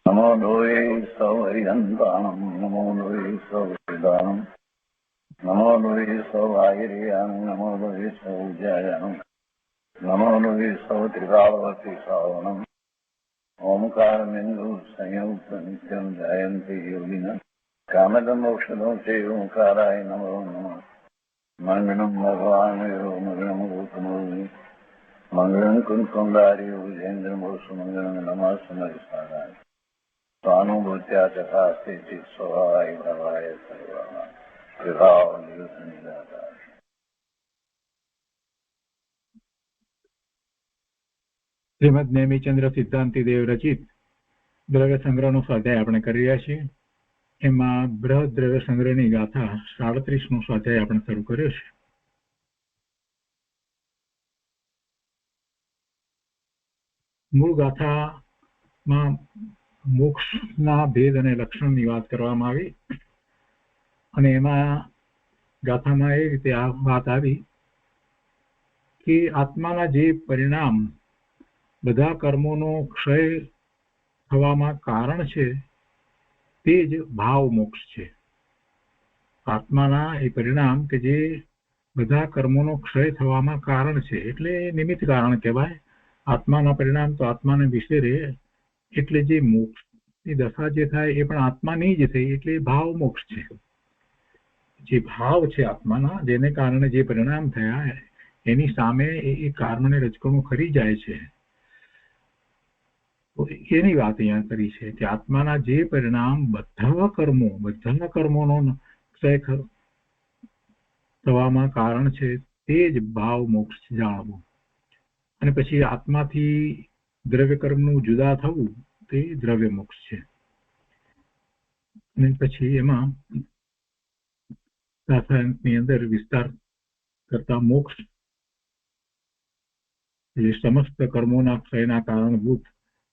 નમો લોહે સૌહરિહંતાણમ નમો લોહે સૌહરિદાનમ નમો લોહે સૌઆયર્યાણમ નમો લોહે સૌજ્યાયાણમ નમો લોહે સૌત્રિકાળવતી શ્રાવણમ ઓમકારમિંદુ સંયુક્ત નિત્યમ જયંતિ યોગિન કામદમોક્ષદો છે ઓંકારાય નમો નમઃ મંગળમ ભગવાન મંગળમ ગૌતમોર્મિ મંગળમ કુંકુંડાર્ય વિજેન્દ્રમોષ મંગળમ નમઃ સમરિસારાય स्वानुभूत्या चकास्ति स्वभावाय भवाय सर्वः विभाव निरुद्ध निराकार। શ્રીમદ નેમિચંદ્ર સિદ્ધાંતિ દેવ રચિત દ્રવ્ય સંગ્રહનો સ્વાધ્યાય આપણે કરી રહ્યા છીએ. એમાં બૃહદ દ્રવ્ય સંગ્રહની ગાથા 37નો સ્વાધ્યાય આપણે શરૂ કર્યો છે. મૂળ ગાથામાં મોક્ષના ભેદ અને લક્ષણની વાત કરવામાં આવી અને એમાં ગાથામાં એ રીતે આ વાત આવી કે આત્માના જે પરિણામ બધા કર્મોનો ક્ષય થવામાં કારણ છે તે જ ભાવ મોક્ષ છે. આત્માના એ પરિણામ કે જે બધા કર્મોનો ક્ષય થવામાં કારણ છે એટલે નિમિત્ત કારણ કહેવાય. આત્માના પરિણામ તો આત્માને વિશે રહે એટલે જે મોક્ષની દશા જે થાય એ પણ આત્માની જ થઈ એટલે ભાવ મોક્ષ છે. જે ભાવ છે આત્માના જેને કારણે જે પરિણામ થયા એની સામે એ કર્મને રજકણું ખરી જાય છે. એની વાત અહીંયા કરી છે કે આત્માના જે પરિણામ બધા કર્મોનો ક્ષય થવામાં કારણ છે તે જ ભાવ મોક્ષ જાણવું. અને પછી આત્માથી દ્રવ્ય કર્મનું જુદા થવું તે દ્રવ્ય મોક્ષ છે. અને પછી એમાં રાસાયણની અંદર વિસ્તાર કરતા મોક્ષ એ સમસ્ત કર્મોના ક્ષયના કારણભૂત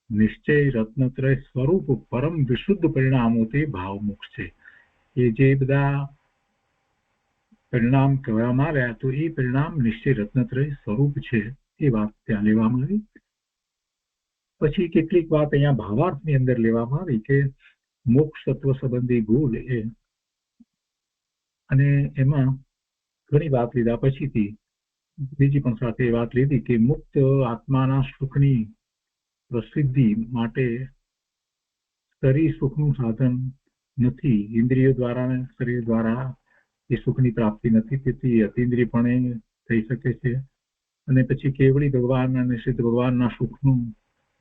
નિશ્ચય રત્નત્રય સ્વરૂપ પરમ વિશુદ્ધ પરિણામો તે ભાવ મોક્ષ છે. એ જે બધા પરિણામ કહેવામાં આવ્યા તો એ પરિણામ નિશ્ચય રત્નત્રય સ્વરૂપ છે એ વાત ત્યાં લેવામાં આવી. પછી કેટલીક વાત અહીંયા ભાવાર્થની અંદર લેવામાં આવી કે મોક્ષ તત્વ સંબંધી ભૂલ એ અને એમાં ઘણી વાત લીધા પછીથી બીજી પણ સાથે વાત લીધી કે મુક્ત આત્માના સુખની પ્રસિદ્ધિ માટે શરીર સુખનું સાધન નથી. ઇન્દ્રિયો દ્વારા શરીર દ્વારા એ સુખની પ્રાપ્તિ નથી થતી, અતિન્દ્રિયપણે થઈ શકે છે. અને પછી કેવળી ભગવાન અને સિદ્ધ ભગવાનના સુખનું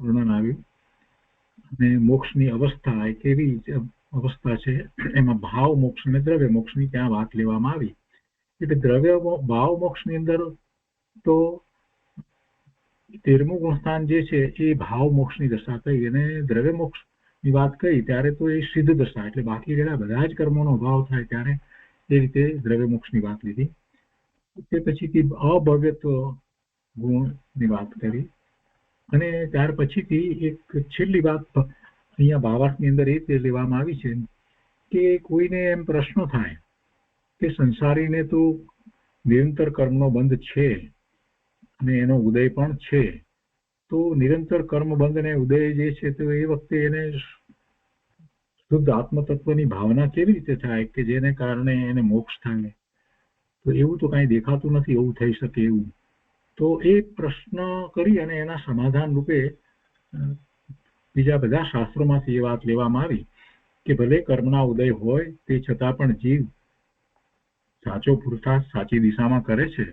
વર્ણન આવ્યું અને મોક્ષની અવસ્થા એ કેવી અવસ્થા છે એમાં ભાવ મોક્ષ અને દ્રવ્ય મોક્ષની ત્યાં વાત લેવામાં આવી. એટલે દ્રવ્ય ભાવ મોક્ષની અંદર તો 13મું ગુણસ્થાન જે છે એ ભાવ મોક્ષની દશા કહી અને દ્રવ્ય મોક્ષની વાત કહી ત્યારે તો એ સિદ્ધ દશા એટલે બાકી રહેલા બધા જ કર્મોનો અભાવ થાય ત્યારે એ રીતે દ્રવ્ય મોક્ષની વાત લીધી. તે પછીથી અભવ્યત્વ ગુણની વાત કરી અને ત્યાર પછીથી એક છેલ્લી વાત અહીંયા ભાવાર્થની અંદર એ રીતે લેવામાં આવી છે કે કોઈને એમ પ્રશ્ન થાય કે સંસારીને તો નિરંતર કર્મનો બંધ છે અને એનો ઉદય પણ છે, તો નિરંતર કર્મ બંધ અને ઉદય જે છે તો એ વખતે એને શુદ્ધ આત્મતત્વની ભાવના કેવી રીતે થાય કે જેને કારણે એને મોક્ષ થાય? તો એવું તો કાંઈ દેખાતું નથી એવું થઈ શકે એવું. તો એ પ્રશ્ન કરી અને એના સમાધાન રૂપે બીજા બધા શાસ્ત્રોમાંથી એ વાત લેવામાં આવી કે ભલે કર્મના ઉદય હોય તે છતાં પણ જીવ સાચો પુરુષાર્થ સાચી દિશામાં કરે છે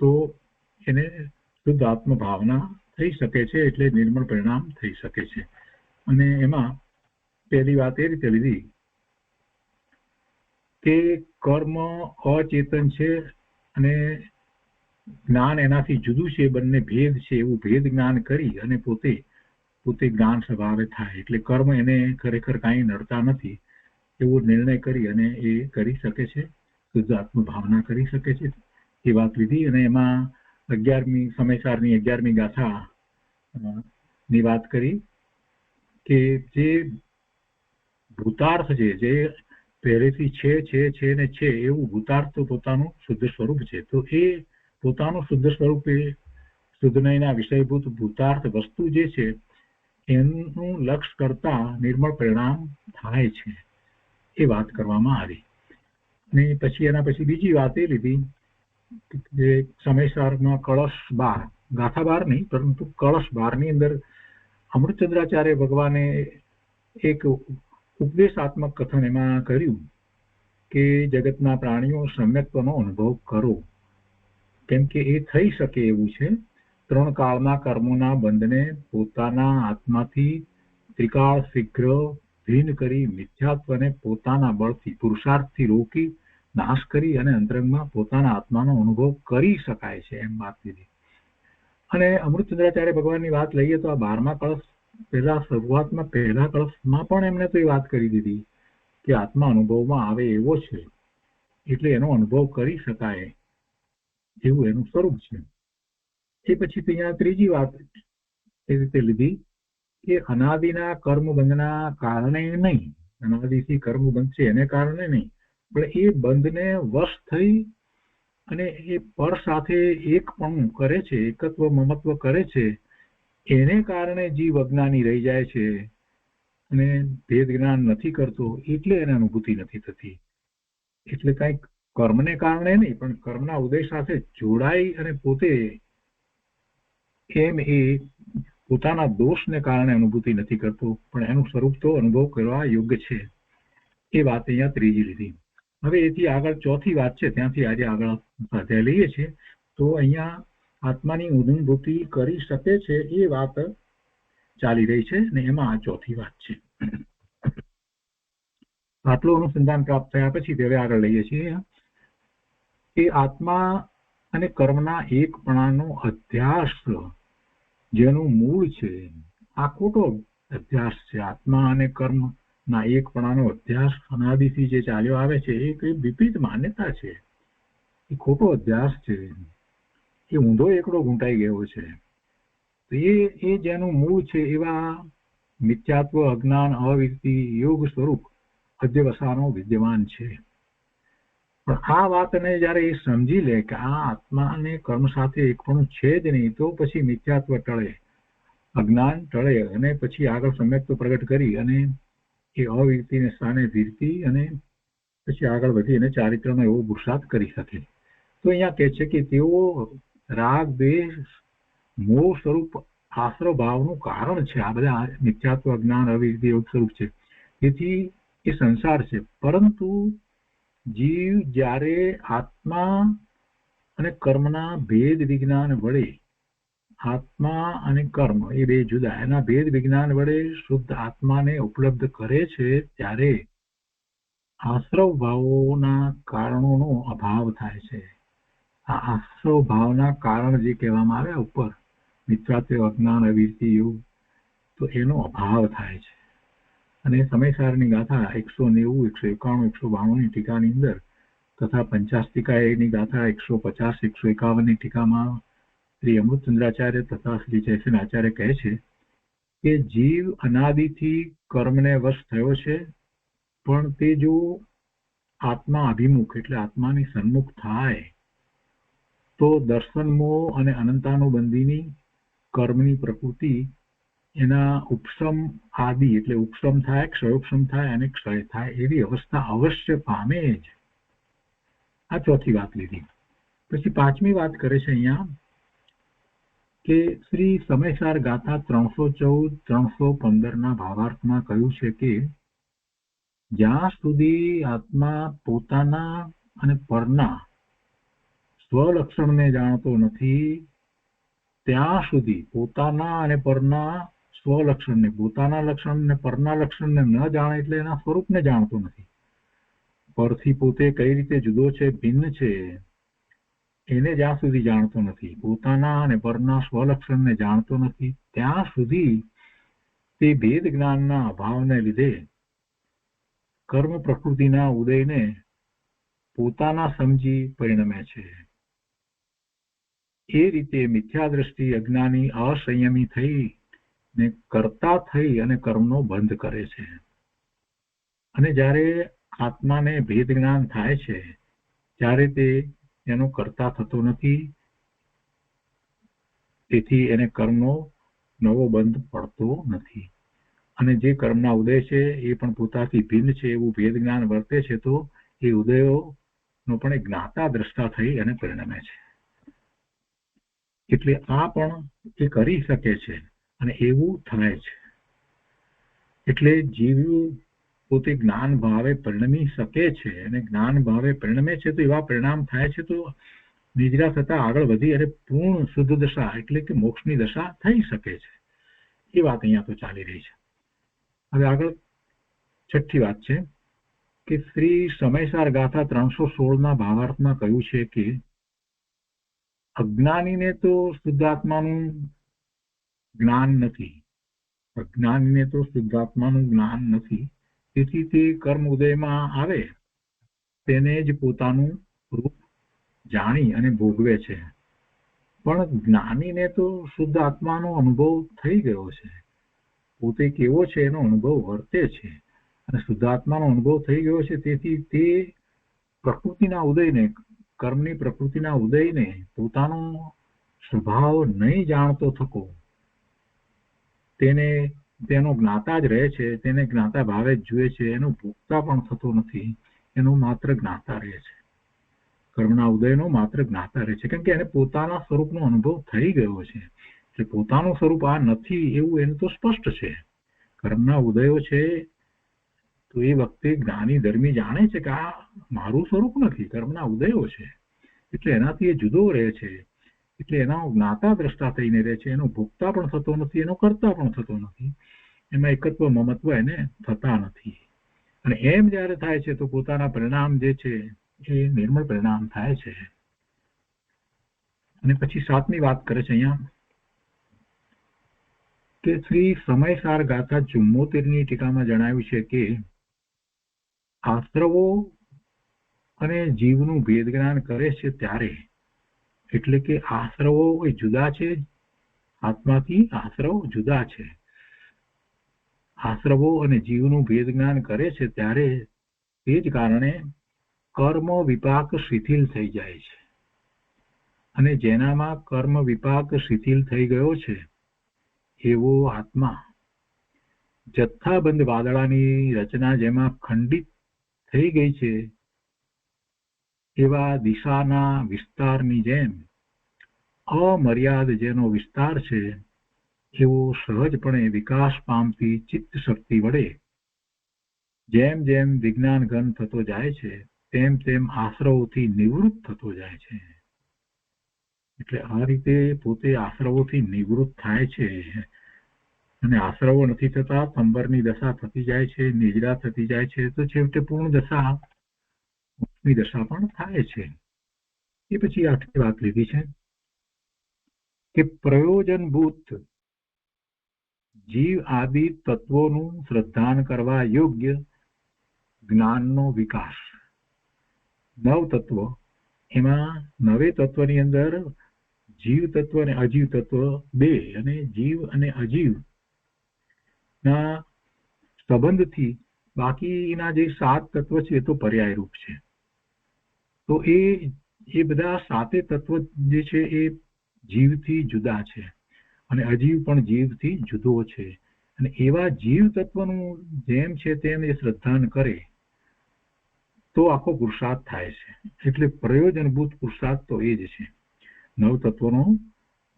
તો એને શુદ્ધ આત્મ ભાવના થઈ શકે છે એટલે નિર્મળ પરિણામ થઈ શકે છે. અને એમાં પહેલી વાત એ રીતે લીધી કે કર્મ અચેતન છે અને જ્ઞાન એનાથી જુદું છે, બંને ભેદ છે એવું ભેદ જ્ઞાન કરી અને પોતે જ્ઞાન સ્વભાવે થાય એટલે કર્મ એને ખરેખર કાંઈ નડતા નથી એવો નિર્ણય કરી અને એ કરી શકે છે, શુદ્ધ આત્મ ભાવના કરી શકે છે એ વાત લીધી. અને એમાં 11મી સમયસારની 11મી ગાથા ની વાત કરી કે જે ભૂતાર્થ છે જે પહેલેથી છે ને છે એવું ભૂતાર્થ તો પોતાનું શુદ્ધ સ્વરૂપ છે. તો એ પોતાનું શુદ્ધ સ્વરૂપે શુદ્ધ નયના વિષયભૂત ભૂતાર્થ વસ્તુ જે છે એનું લક્ષ્ય કરતા નિર્મળ પરિણામ થાય છે, એ વાત કરવામાં આવી. અને પછી એના પછી બીજી વાત એ લીધી કે સમયસારમાં કળશ 12 ગાથા 12 નહીં પરંતુ કળશ 12 ની અંદર અમૃતચંદ્રાચાર્ય ભગવાને એક ઉપદેશાત્મક કથન એમાં કર્યું કે જગતના પ્રાણીઓ સમ્યક્ત્વનો અનુભવ કરો, કેમ કે એ થઈ શકે એવું છે. 3 કાળના કર્મોના બંધને પોતાના આત્માથી ત્રિકાળ શીઘ્ર ભીન કરી મિથ્યાત્વને પોતાના બળથી પુરુષાર્થથી રોકી નાશ કરી અને અંતરંગમાં પોતાના આત્માનો અનુભવ કરી શકાય છે, એમ વાત લીધી. અને અમૃતચંદ્રાચાર્ય ભગવાનની વાત લઈએ તો આ 12મા કળશ પહેલા શરૂઆતમાં પહેલા કળશમાં પણ એમને તો એ વાત કરી દીધી કે આત્મા અનુભવમાં આવે એવો છે, એટલે એનો અનુભવ કરી શકાય એવું એનું સ્વરૂપ છે. એ પછી અહીંયા ત્રીજી વાત એ રીતે લીધી કે અનાદિના કર્મબંધના કારણે નહીં, અનાદિથી કર્મ બંધ છે એને કારણે નહીં, પણ એ બંધને વશ થઈ અને એ પર સાથે એક પણ કરે છે, એકત્વ મમત્વ કરે છે, એને કારણે જીવ અજ્ઞાની રહી જાય છે અને ભેદ જ્ઞાન નથી કરતો, એટલે એને અનુભૂતિ નથી થતી. એટલે કઈક કર્મને કારણે નહીં પણ કર્મના ઉદય સાથે જોડાઈ અને પોતે એમ એ પોતાના દોષને કારણે અનુભૂતિ નથી કરતો, પણ એનું સ્વરૂપ તો અનુભવ કરવા યોગ્ય છે. એ વાત અહીંયા ત્રીજી લીધી. હવે એથી આગળ ચોથી વાત છે, ત્યાંથી આજે આગળ સ્વાધ્યાય લઈએ છીએ. તો અહીંયા આત્માની અનુભૂતિ કરી શકે છે એ વાત ચાલી રહી છે ને એમાં આ ચોથી વાત છે. આટલું અનુસંધાન પ્રાપ્ત થયા પછી હવે આગળ લઈએ છીએ કે આત્મા અને કર્મના એકપણાનો અધ્યાસ જેનું મૂળ છે, આ ખોટો અધ્યાસ છે. આત્મા અને કર્મના એકપણાનો અધ્યાસ અનાદિથી જે ચાલ્યો આવે છે એ કઈ વિપરીત માન્યતા છે, એ ખોટો અધ્યાસ છે, એ ઊંધો એકડો ઘૂંટાઈ ગયો છે. એ જેનું મૂળ છે એવા મિથ્યાત્વ, અજ્ઞાન, અવિરતિ, યોગ સ્વરૂપ અધ્યવસાનો વિદ્યમાન છે. પણ આ વાતને જયારે એ સમજી લે કે આ આત્મા અને કર્મ સાથે એક પણ છે જ નહીં, તો પછી મિથ્યાત્વ ટળે, અજ્ઞાન ટળે અને પછી આગળ સમ્યક્ત્વ પ્રગટ કરી અને એ અવિરતિને સ્થાને વીરતિ અને પછી આગળ વધી અને ચારિત્રનો એવો પુરુષાર્થ કરી શકે. તો અહીંયા કહે છે કે તેઓ રાગ, દ્વેષ, મોહ સ્વરૂપ આશ્રવ ભાવનું કારણ છે. આ બધા મિથ્યાત્વ, અજ્ઞાન, અવિરતિ યોગ સ્વરૂપ છે, તેથી એ સંસાર છે. પરંતુ જીવ જ્યારે આત્મા અને કર્મના ભેદ વિજ્ઞાન વડે, આત્મા અને કર્મ એ બે જુદા, એના ભેદ વિજ્ઞાન વડે શુદ્ધ આત્માને ઉપલબ્ધ કરે છે, ત્યારે આશ્રવ ભાવોના કારણોનો અભાવ થાય છે. આ આશ્રવ ભાવના કારણ જે કહેવામાં આવ્યા ઉપર, મિથ્યાત્વ, અજ્ઞાન, અવિરતિ, યોગ, તો એનો અભાવ થાય છે. અને સમયસારની ગાથા 190, 191, 192ની ટીકાની અંદર તથા પંચાસ્તિકાની ગાથા 150, 151ની ટીકામાં શ્રી અમૃતચંદ્રાચાર્ય તથા શ્રી જયસેન આચાર્ય કહે છે કે જીવ અનાદિથી કર્મને વશ થયો છે, પણ તે જો આત્મા અભિમુખ એટલે આત્માની સન્મુખ થાય તો દર્શન મોહ અને અનંતાનુબંધીની કર્મની પ્રકૃતિ એના ઉપશમ આદિ એટલે ઉપશમ થાય, ક્ષયોપશમ થાય અને ક્ષય થાય એવી અવસ્થા અવશ્ય પામે જ. આ ચોથી વાત લીધી. પછી પાંચમી વાત કરે છે અહીંયા કે શ્રી સમયસાર ગાથા 314, 315ના ભાવાર્થમાં કહ્યું છે કે જ્યાં સુધી આત્મા પોતાના અને પરના સ્વલક્ષણને જાણતો નથી, ત્યાં સુધી પોતાના અને પરના સ્વલક્ષણને, પોતાના લક્ષણ ને પરના લક્ષણને ન જાણે એટલે એના સ્વરૂપને જાણતો નથી. પરથી પોતે કઈ રીતે જુદો છે, ભિન્ન છે, એને જ્યાં સુધી જાણતો નથી, પોતાના અને પરના સ્વલક્ષણને જાણતો નથી, ત્યાં સુધી તે ભેદ જ્ઞાનના અભાવને લીધે કર્મ પ્રકૃતિના ઉદયને પોતાના સમજી પરિણમે છે. એ રીતે મિથ્યા દ્રષ્ટિ અજ્ઞાની અસંયમી થઈ ને કરતા થઈ અને કર્મનો બંધ કરે છે. અને જ્યારે આત્માને ભેદ જ્ઞાન થાય છે ત્યારે તે એનો કરતા થતો નથી, તેથી એને કર્મનો નવો બંધ પડતો નથી. અને જે કર્મના ઉદય છે એ પણ પોતાથી ભિન્ન છે એવું ભેદ જ્ઞાન વર્તે છે તો એ ઉદયોનો પણ એક જ્ઞાતા દ્રષ્ટા થઈ અને પરિણમે છે. એટલે આ પણ એ કરી શકે છે અને એવું થાય છે. એટલે જીવ પોતે જ્ઞાન ભાવે પરિણમી શકે છે અને જ્ઞાન ભાવે પરિણમે છે તો એવા પરિણામ થાય છે તો નિદ્રા થતા આગળ વધી અને પૂર્ણ શુદ્ધ દશા એટલે કે મોક્ષની દશા થઈ શકે છે. એ વાત અહીંયા તો ચાલી રહી છે. હવે આગળ છઠ્ઠી વાત છે કે શ્રી સમયસાર ગાથા 316 ભાવાર્થમાં કહ્યું છે કે અજ્ઞાનીને તો શુદ્ધાત્માનું જ્ઞાન નથી. અજ્ઞાનીને તો શુદ્ધાત્માનું જ્ઞાન નથી. તેથી તે કર્મ ઉદયમાં આવે તેને જ પોતાનું રૂપ જાણી અને ભોગવે છે. પણ જ્ઞાનીને તો શુદ્ધ આત્માનો અનુભવ થઈ ગયો છે. પોતે કેવો છે એનો અનુભવ વર્તે છે અને શુદ્ધાત્માનો અનુભવ થઈ ગયો છે. તેથી તે પ્રકૃતિના ઉદયને, કર્મની પ્રકૃતિના ઉદયને પોતાનો સ્વભાવ નહીં જાણતો થકો તેનો જ્ઞાતા જ રહે છે. તેને જ્ઞાતા ભાવે જ જુએ છે. એનો ભોગતા પણ થતો નથી. એનો માત્ર જ્ઞાતા રહે છે. કર્મના ઉદયનો માત્ર જ્ઞાતા રહે છે. કેમ કે એને પોતાના સ્વરૂપનો અનુભવ થઈ ગયો છે. એટલે પોતાનું સ્વરૂપ આ નથી એવું એને તો સ્પષ્ટ છે. કર્મના ઉદયો છે તો એ વખતે જ્ઞાની ધર્મી જાણે છે કે આ મારું સ્વરૂપ નથી, કર્મના ઉદયો છે. એટલે એનાથી એ જુદો રહે છે. એટલે એના જ્ઞાતા દ્રષ્ટા થઈને રહે છે. એનો ભોગતા પણ થતો નથી, એનો કરતા પણ થતો નથી. એમાં એકત્વ મમત્વ એને થતા નથી. અને એમ જયારે થાય છે તો પોતાના પરિણામ જે છે એ નિર્મળ પરિણામ થાય છે. અને પછી 7મી વાત કરે છે અહીંયા કે શ્રી સમયસાર ગાથા 74ની ટીકામાં જણાવ્યું છે કે આશ્રવો અને જીવનું ભેદ જ્ઞાન કરે છે ત્યારે, એટલે કે આશ્રવો એ જુદા છે, આત્માથી આશ્રવ જુદા છે. આશ્રવો અને જીવનું ભેદ જ્ઞાન કરે છે ત્યારે તે જ કારણે કર્મ વિપાક શિથિલ થઈ જાય છે. અને જેનામાં કર્મ વિપાક શિથિલ થઈ ગયો છે એવો આત્મા જથ્થાબંધ વાદળાની રચના જેમાં ખંડિત થઈ ગઈ છે એવા દિશાના વિસ્તારની જેમ અમર્યાદ જેનો વિસ્તાર છે એવો સહજપણે વિકાસ પામતી ચિત્ત શક્તિ વડે જેમ જેમ વિજ્ઞાન ઘન થતો જાય છે તેમ તેમ આશ્રવોથી નિવૃત્ત થતો જાય છે. એટલે આ રીતે પોતે આશ્રવોથી નિવૃત્ત થાય છે. અને આશ્રવો નથી થતા, સંબરની દશા થતી જાય છે, નિજરા થતી જાય છે, તો છેવટે પૂર્ણ દશા, મોક્ષની દશા પણ થાય છે. એ પછી 8મી વાત લીધી છે કે પ્રયોજનભૂત જીવ આદિ તત્વોનું શ્રદ્ધાન કરવા યોગ્ય જ્ઞાનનો વિકાસ. 9 તત્વ, એમાં 9 તત્વની અંદર જીવ તત્વ અને અજીવ તત્વ 2, અને જીવ અને અજીવ ના સંબંધથી બાકીના જે 7 તત્વ છે એ તો પર્યાય રૂપ છે. તો એ બધા 7 તત્વ જે છે એ જીવથી જુદા છે અને અજીવ પણ જીવથી જુદો છે. અને એવા જીવ તત્વનું જેમ છે તેમ એ શ્રદ્ધાન કરે તો આખો પુરુષાર્થ થાય છે. એટલે પ્રયોજનભૂત પુરુષાર્થ તો એ જ છે. 9 તત્વનો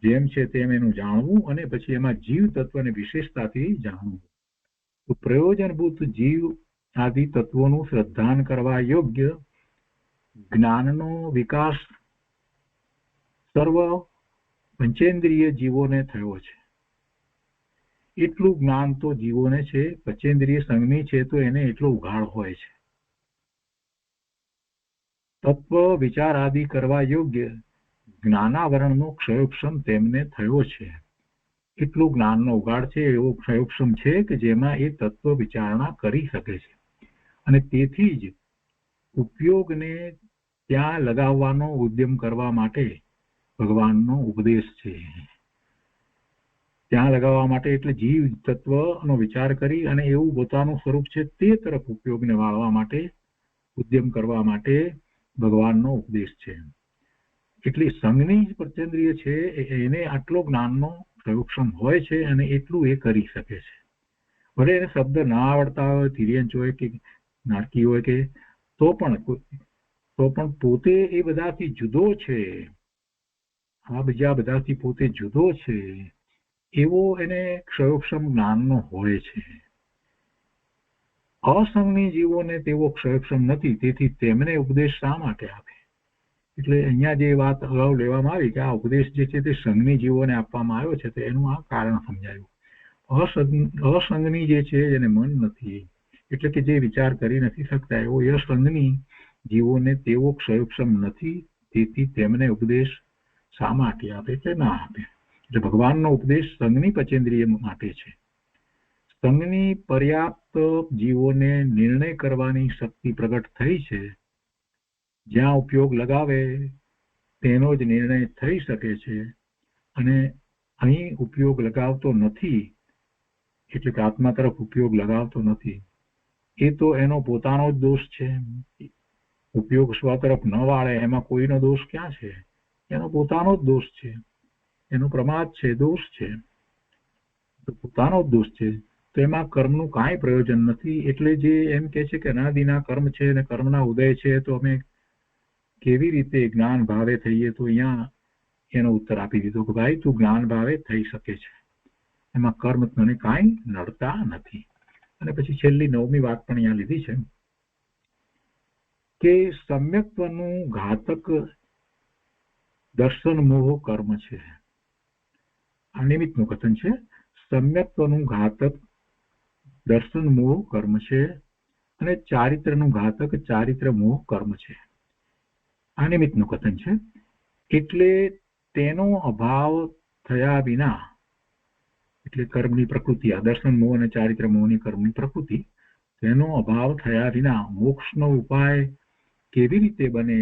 જેમ છે તેમ એનું જાણવું અને પછી એમાં જીવ તત્વની વિશેષતાથી જાણવું. તો પ્રયોજનભૂત જીવ આદિ તત્વોનું શ્રદ્ધાન કરવા યોગ્ય જ્ઞાનનો વિકાસ સર્વ પંચેન્દ્રિય જીવોને થયો છે. એટલું જ્ઞાન તો જીવોને છે. પંચેન્દ્રિય સંજ્ઞી છે તો એને એટલો ઉઘાડ હોય છે. તત્વ વિચાર આદિ કરવા યોગ્ય જ્ઞાનાવરણનો ક્ષયોક્ષમ તેમને થયો છે. એટલું જ્ઞાનનો ઉઘાડ છે, એવો ક્ષયોક્ષમ છે કે જેમાં એ તત્વ વિચારણા કરી શકે છે. અને તેથી જ ઉપયોગને ત્યાં લગાવવાનો ઉદ્યમ કરવા માટે ભગવાનનો ઉપદેશ છે. ત્યાં લગાવવા માટે એટલે જીવ તત્વનો વિચાર કરી અને એવું પોતાનું સ્વરૂપ છે તે તરફ ઉપયોગને વાળવા માટે ઉદ્યમ કરવા માટે ભગવાનનો ઉપદેશ છે. એટલે સંજ્ઞી પંચેન્દ્રિય છે એને આટલો જ્ઞાનનો ક્ષયોક્ષમ હોય છે અને એટલું એ કરી શકે છે. ભલે એને શબ્દ ના આવડતા હોય, તિર્યંચ હોય કે નાટકી હોય કે તો પણ પોતે એ બધાથી જુદો છે, આ બીજા બધાથી પોતે જુદો છે એવો એને ક્ષયોક્ષમ જ્ઞાનનો હોય છે. અસંગની જીવોને તેવો ક્ષયોક્ષમ નથી, તેથી તેમને ઉપદેશ શા માટે આપે? એટલે અહીંયા જે વાત અગાઉ લેવામાં આવી કે આ ઉપદેશ જે છે તે સંઘની જીવોને આપવામાં આવ્યો છે, તો એનું આ કારણ સમજાયું. અસંગની જે છે એને મન નથી, એટલે કે જે વિચાર કરી નથી શકતા એવો અસંગની જીવોને તેવો ક્ષયોક્ષમ નથી, તેથી તેમને ઉપદેશ શા માટે આપે કે ના આપે? એટલે ભગવાનનો ઉપદેશ સંઘની પચેન્દ્રિય માટે છે. સંઘની પર્યાપ્ત જીવોને નિર્ણય કરવાની શક્તિ પ્રગટ થઈ છે. જ્યાં ઉપયોગ લગાવે તેનો જ નિર્ણય થઈ શકે છે, અને અહીં ઉપયોગ લગાવતો નથી, એટલે કે આત્મા તરફ ઉપયોગ લગાવતો નથી, એ તો એનો પોતાનો જ દોષ છે. ઉપયોગ સ્વ તરફ ન વાળે એમાં કોઈનો દોષ ક્યાં છે? એનો પોતાનો જ દોષ છે, એનો પ્રમાદ છે, દોષ છે, તો પોતાનો જ દોષ છે. તો એમાં કર્મનું કાંઈ પ્રયોજન નથી. એટલે જે એમ કે છે કે અનાદિના કર્મ છે અને કર્મના ઉદય છે, તો અમે કેવી રીતે જ્ઞાન ભાવે થઈએ? તો અહીંયા એનો ઉત્તર આપી દીધો કે ભાઈ તું જ્ઞાન ભાવે થઈ શકે છે, એમાં કર્મ તને કાંઈ નડતા નથી. અને પછી છેલ્લી 9મી વાત પણ અહીંયા લીધી છે કે સમ્યક્ત્વનું ઘાતક દર્શન મોહ કર્મ છે. આ નિમિત્તનું કથન છે. સમ્યક્ત્વનું ઘાતક દર્શન મોહ કર્મ છે અને ચારિત્રનું ઘાતક ચારિત્ર મોહ કર્મ છે. આ નિમિત્તનું કથન છે. એટલે તેનો અભાવ થયા વિના, એટલે કર્મની પ્રકૃતિ, આ દર્શન મોહ અને ચારિત્ર મોહની કર્મની પ્રકૃતિ, તેનો અભાવ થયા વિના મોક્ષનો ઉપાય કેવી રીતે બને?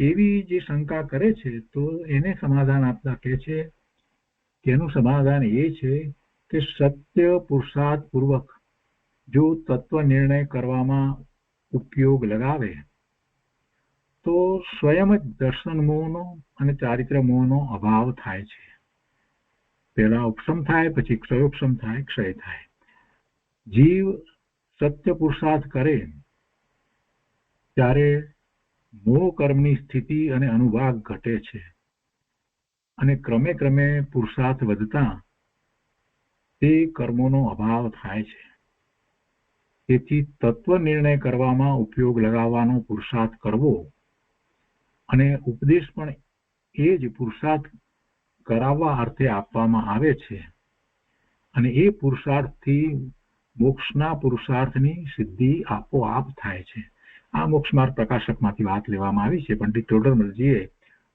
એવી જે શંકા કરે છે, તો એને સમાધાન આપતા કહે છે કે એનું સમાધાન એ છે કે સત્ય પુરુષાર્થ પૂર્વક જો તત્વ નિર્ણય કરવામાં ઉપયોગ લગાવે તો સ્વયં જ દર્શન મોહનો અને ચારિત્ર મોહનો અભાવ થાય છે. પહેલા ઉપશમ થાય, પછી ક્ષયોક્ષમ થાય, ક્ષય થાય. જીવ સત્ય પુરુષાર્થ કરે ત્યારે મોહ કર્મની સ્થિતિ અને અનુભાગ ઘટે છે, અને ક્રમે ક્રમે પુરુષાર્થ વધતા તે કર્મોનો અભાવ થાય છે. તેથી તત્વ નિર્ણય કરવામાં ઉપયોગ લગાવવાનો પુરુષાર્થ કરવો, અને ઉપદેશ પણ એ જ પુરુષાર્થ કરાવવા અર્થે આપવામાં આવે છે, અને એ પુરુષાર્થથી મોક્ષના પુરુષાર્થની સિદ્ધિ આપોઆપ થાય છે. આ મોક્ષ માર્ગ પ્રકાશકમાંથી વાત લેવામાં આવી છે. પંડિત ટોડરમલજીએ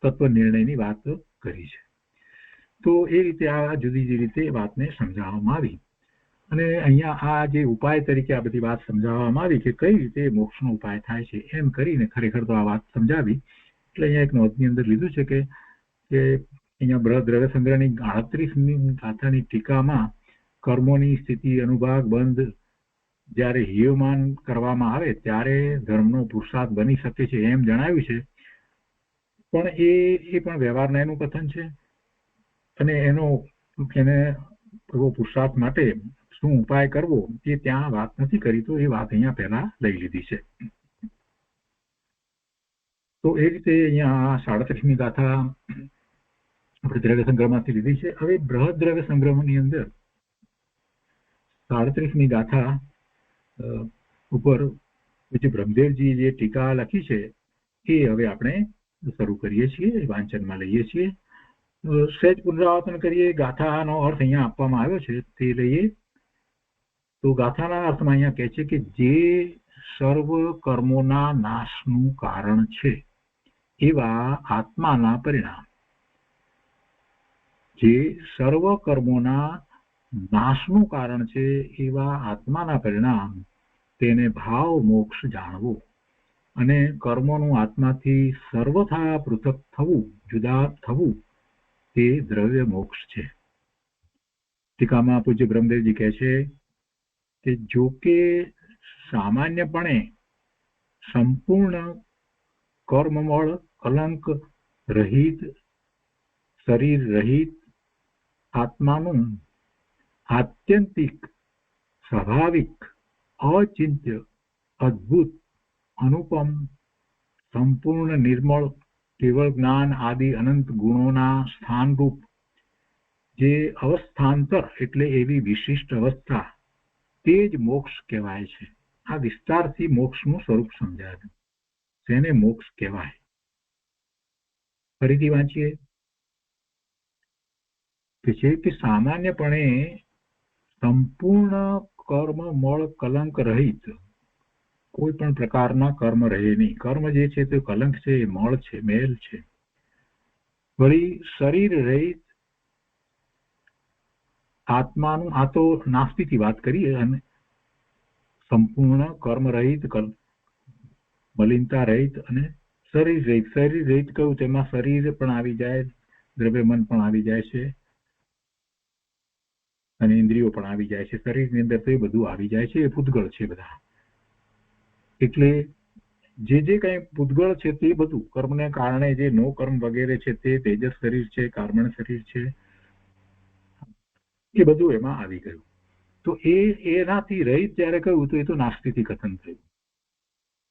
તત્વ નિર્ણયની વાત કરી છે. તો એ રીતે આ જુદી જુદી રીતે વાતને સમજાવવામાં આવી, અને અહીંયા આ જે ઉપાય તરીકે આ બધી વાત સમજાવવામાં આવી કે કઈ રીતે મોક્ષનો ઉપાય થાય છે, એમ કરીને ખરેખર તો આ વાત સમજાવી. એટલે અહીંયા એક નોંધની અંદર લીધું છે કે અહીંયા બૃહદ દ્રવ્ય સંગ્રહની 38મી ગાથાની ટીકામાં કર્મોની સ્થિતિ અનુભાગ બંધ જ્યારે હેયમાન કરવામાં આવે ત્યારે ધર્મનો પુરુષાર્થ બની શકે છે એમ જણાવ્યું છે. પણ એ પણ વ્યવહારના એનું કથન છે, અને એને પુરુષાર્થ માટે શું ઉપાય કરવો એ ત્યાં વાત નથી કરી, તો એ વાત અહીંયા પહેલા લઈ લીધી છે. તો એ રીતે અહીંયા 37મી ગાથા આપણે દ્રવ્ય સંગ્રહમાંથી લીધી છે. હવે બૃહદ દ્રવ્ય સંગ્રહની અંદર 37મી ગાથા ઉપર પૂજ્ય બ્રહ્મદેવજી જે ટીકા લખી છે એ હવે આપણે શરૂ કરીએ છીએ, વાંચનમાં લઈએ છીએ. સહેજ પુનરાવર્તન કરીએ. ગાથાનો અર્થ અહીંયા આપવામાં આવ્યો છે તે લઈએ. તો ગાથાના અર્થમાં અહીંયા કહે છે કે જે સર્વ કર્મોના નાશનું કારણ છે એવા આત્માના પરિણામ, જે સર્વ કર્મોના નાશનું કારણ છે એવા આત્માના પરિણામ, તેને ભાવ મોક્ષ જાણવું, અને કર્મોનું આત્માથી સર્વથા પૃથક થવું, જુદા થવું, તે દ્રવ્ય મોક્ષ છે. ટીકામાં પૂજ્ય બ્રહ્મદેવજી કહે છે કે જો કે સામાન્યપણે સંપૂર્ણ કર્મમળ, કલંક રહિત, શરીર રહિત આત્માનું આત્યંતિક સ્વાભાવિક અચિંત્ય અદ્ભુત અનુપમ સંપૂર્ણ નિર્મળ કેવળ જ્ઞાન આદિ અનંત ગુણોના સ્થાનરૂપ જે અવસ્થાંતર એટલે એવી વિશિષ્ટ અવસ્થા તે જ મોક્ષ કહેવાય છે. આ વિસ્તારથી મોક્ષનું સ્વરૂપ સમજાવ્યું. તેને મોક્ષ કહેવાય. ફરીથી વાંચીએ કે સામાન્યપણે સંપૂર્ણ કર્મ મળ કલંક રહિત, કોઈ પણ પ્રકારના કર્મ રહે નહીં. કર્મ જે છે તે કલંક છે, એ મળ છે, મેલ છે. વળી શરીર રહિત આત્માનું, આ તો નાસ્તિકની વાત કરીએ, અને સંપૂર્ણ કર્મ રહિત, મલિનતા રહિત અને શરીર રહિત. શરીર રહિત કહ્યું તેમાં શરીર પણ આવી જાય, દ્રવ્ય મન પણ આવી જાય છે અને ઇન્દ્રિયો પણ આવી જાય છે. શરીરની અંદર તો એ બધું આવી જાય છે, એ પૂતગળ છે બધા. એટલે જે કઈ પૂતગળ છે તે બધું કર્મને કારણે જે નો કર્મ વગેરે છે તે તેજસ શરીર છે, કાર્બન શરીર છે, એ બધું એમાં આવી ગયું. તો એનાથી રહિત જયારે કહ્યું તો એ તો નાસ્તિથી કથન થયું.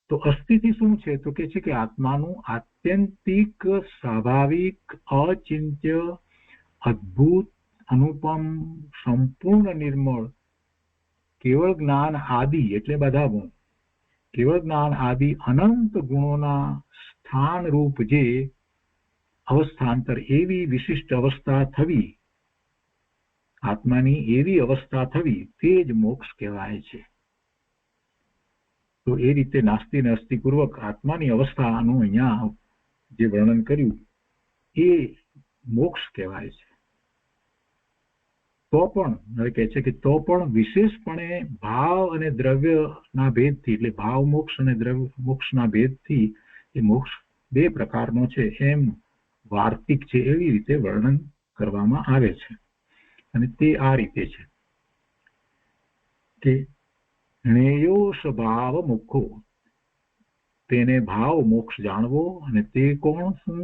તો અસ્થિતિ શું છે? તો કે છે કે આત્માનું આત્યંતિક સ્વાભાવિક અચિંત્ય અદ્ભુત અનુપમ સંપૂર્ણ નિર્મળ કેવળ જ્ઞાન આદિ એટલે બધા ગુણ, કેવળ જ્ઞાન આદિ અનંત ગુણોના સ્થાન રૂપ જે અવસ્થાંતર એવી વિશિષ્ટ અવસ્થા થવી, આત્માની એવી અવસ્થા થવી તે જ મોક્ષ કહેવાય છે. તો એ રીતે નાસ્તિ નાસ્તિ પૂર્વક આત્માની અવસ્થાનું અહીંયા જે વર્ણન કર્યું એ મોક્ષ કહેવાય છે. તો પણ હવે કહે છે કે તો પણ વિશેષપણે ભાવ અને દ્રવ્યના ભેદથી, એટલે ભાવ મોક્ષ અને દ્રવ્ય મોક્ષના ભેદથી એ મોક્ષ બે પ્રકારનો છે એમ વાર્તિક છે એવી રીતે વર્ણન કરવામાં આવે છે. અને તે આ રીતે છે કે જ્ઞેયો સ્વભાવ મુખો, તેને ભાવ મોક્ષ જાણવો. અને તે કોણ શું,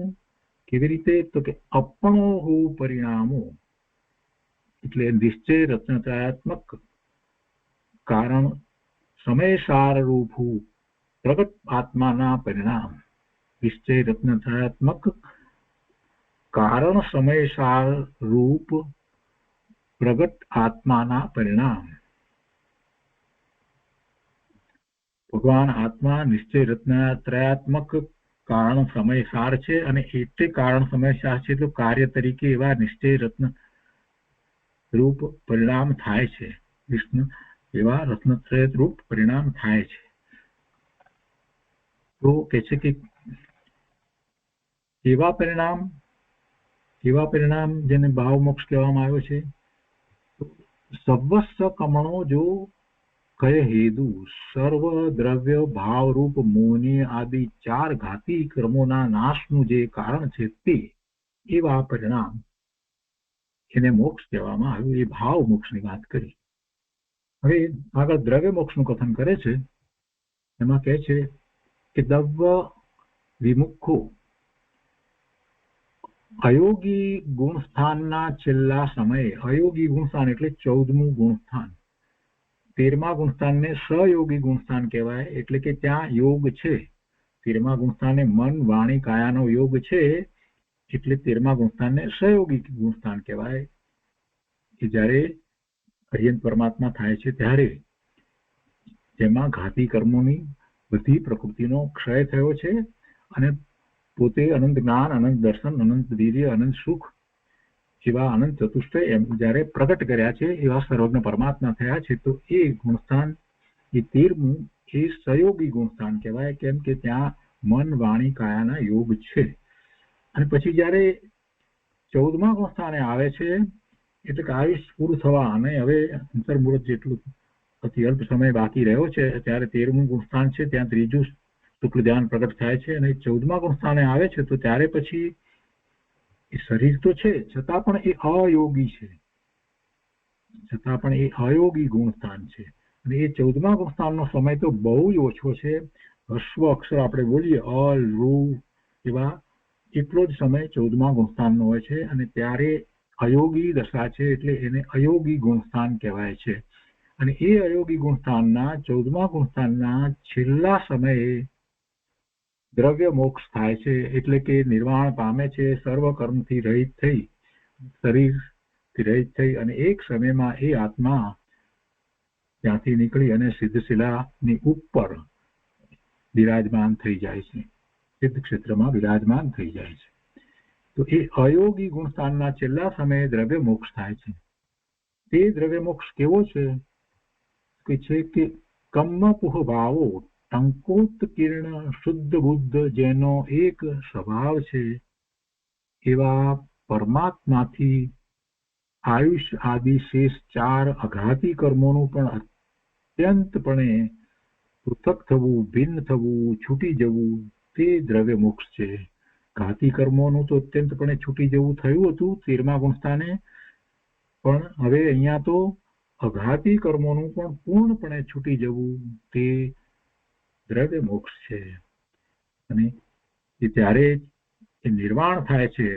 કેવી રીતે? તો કે અપણો હું પરિણામો, એટલે નિશ્ચય રચનાત્મક કારણ સમય સાર રૂપ પ્રગટ આત્માના પરિણામ. નિશ્ચય રચનાત્મક કારણ સમય સાર રૂપ પ્રગટ આત્માના પરિણામ. ભગવાન આત્મા નિશ્ચય રત્નાત્રયાત્મક કારણ સમય સાર છે, અને એટલે કારણ સમય સાર છે તો કાર્ય તરીકે એવા નિશ્ચય રત્ન રૂપ પરિણામ થાય છે. વિષ્ણુ એવા રત્નત્રય રૂપ પરિણામ થાય છે. તો કે છે કે એવા પરિણામ જેને ભાવ મોક્ષ કહેવામાં આવ્યો છે. સર્વસ્વ કમણો જો કય હેતુ સર્વ દ્રવ્ય ભાવ રૂપ મોની આદિ ચાર ઘાતી કર્મોના નાશનું જે કારણ છે તે એવા પરિણામ એને મોક્ષ કહેવામાં આવ્યું. એ ભાવ મોક્ષની વાત કરી. હવે આગળ દ્રવ્ય મોક્ષનું કથન કરે છે. એમાં કહે છે કે દ્રવ્ય વિમુખો અયોગી ગુણસ્થાનના છેલ્લા સમયે, અયોગી ગુણસ્થાન એટલે 14મું ગુણસ્થાન, 13મા ગુણસ્થાનને સહયોગી ગુણસ્થાન કહેવાય. એટલે કે ત્યાં યોગ છે. 13મા ગુણસ્થાને મન વાણી કાયાનો યોગ છે, એટલે 13મા ગુણસ્થાનને સહયોગી ગુણસ્થાન કહેવાય. કે જ્યારે અર્યંત પરમાત્મા થાય છે ત્યારે જેમાં ઘાતી કર્મોની બધી પ્રકૃતિનો ક્ષય થયો છે અને પોતે અનંત જ્ઞાન, અનંત દર્શન, અનંત વીર્ય, અનંત સુખ એવા અનંત ચતુષ્ટય એમ જયારે પ્રગટ કર્યા છે એવા સર્વજ્ઞ પરમાત્મા થયા છે. તો એ ગુણસ્થાન, એ 13મું એ સહયોગી ગુણસ્થાન કહેવાય. કેમ કે ત્યાં મન વાણી કાયાના યોગ છે. અને પછી જયારે 14મા ગુણસ્થાને આવે છે એટલે કે આયુષ પૂરું થવા અને હવે અંતર્મુહૂર્ત જેટલું અતિ અલ્પ સમય બાકી રહ્યો છે ત્યારે 13મું ગુણસ્થાન છે, ત્યાં ત્રીજું શુક્લ ધ્યાન પ્રગટ થાય છે. અને 14મા ગુણસ્થાને આવે છે તો ત્યારે પછી એ શરીર તો છે છતાં પણ એ અયોગી છે, છતાં પણ એ અયોગી ગુણસ્થાન છે. અને એ 14મા ગુણસ્થાનનો સમય તો બહુ જ ઓછો છે. હસ્વ અક્ષર આપણે બોલીએ અલ રૂ એવા એટલો જ સમય 14મા ગુણસ્થાનનો હોય છે. અને ત્યારે અયોગી દશા છે, એટલે એને અયોગી ગુણસ્થાન કહેવાય છે. અને એ અયોગી ગુણસ્થાનના 14મા ગુણસ્થાનના છેલ્લા સમયે દ્રવ્ય મોક્ષ થાય છે, એટલે કે નિર્વાણ પામે છે, સર્વ કર્મથી રહિત થઈ, શરીરથી રહિત થઈ, અને એક સમયમાં એ આત્મા ત્યાંથી નીકળી અને સિદ્ધશિલાની ઉપર બિરાજમાન થઈ જાય છે, સિદ્ધ ક્ષેત્રમાં બિરાજમાન થઈ જાય છે. તો એ અયોગી ગુણસ્થાનના છેલ્લા સમયે દ્રવ્ય મોક્ષ થાય છે. તે દ્રવ્ય મોક્ષ કેવો છે કે કમ્મપુહ ભાવો ટંકોત્કીર્ણ શુદ્ધ બુદ્ધ જેનો એક સ્વભાવ છે, એવા પરમાત્માથી આયુષ આદિ શેષ 4 અઘાતી કર્મોનું પણ અત્યંતપણે પૃથક થવું, ભિન્ન થવું, છૂટી જવું, તે દ્રવ્ય મોક્ષ છે. ઘાતી કર્મોનું તો અત્યંતપણે છૂટી જવું થયું હતું 13મા ગુણસ્થાને, પણ હવે અહીંયા તો અઘાતી કર્મોનું પણ પૂર્ણપણે છૂટી જવું તે દ્રવ્ય મોક્ષ છે. અને ત્યારે એ નિર્વાણ થાય છે,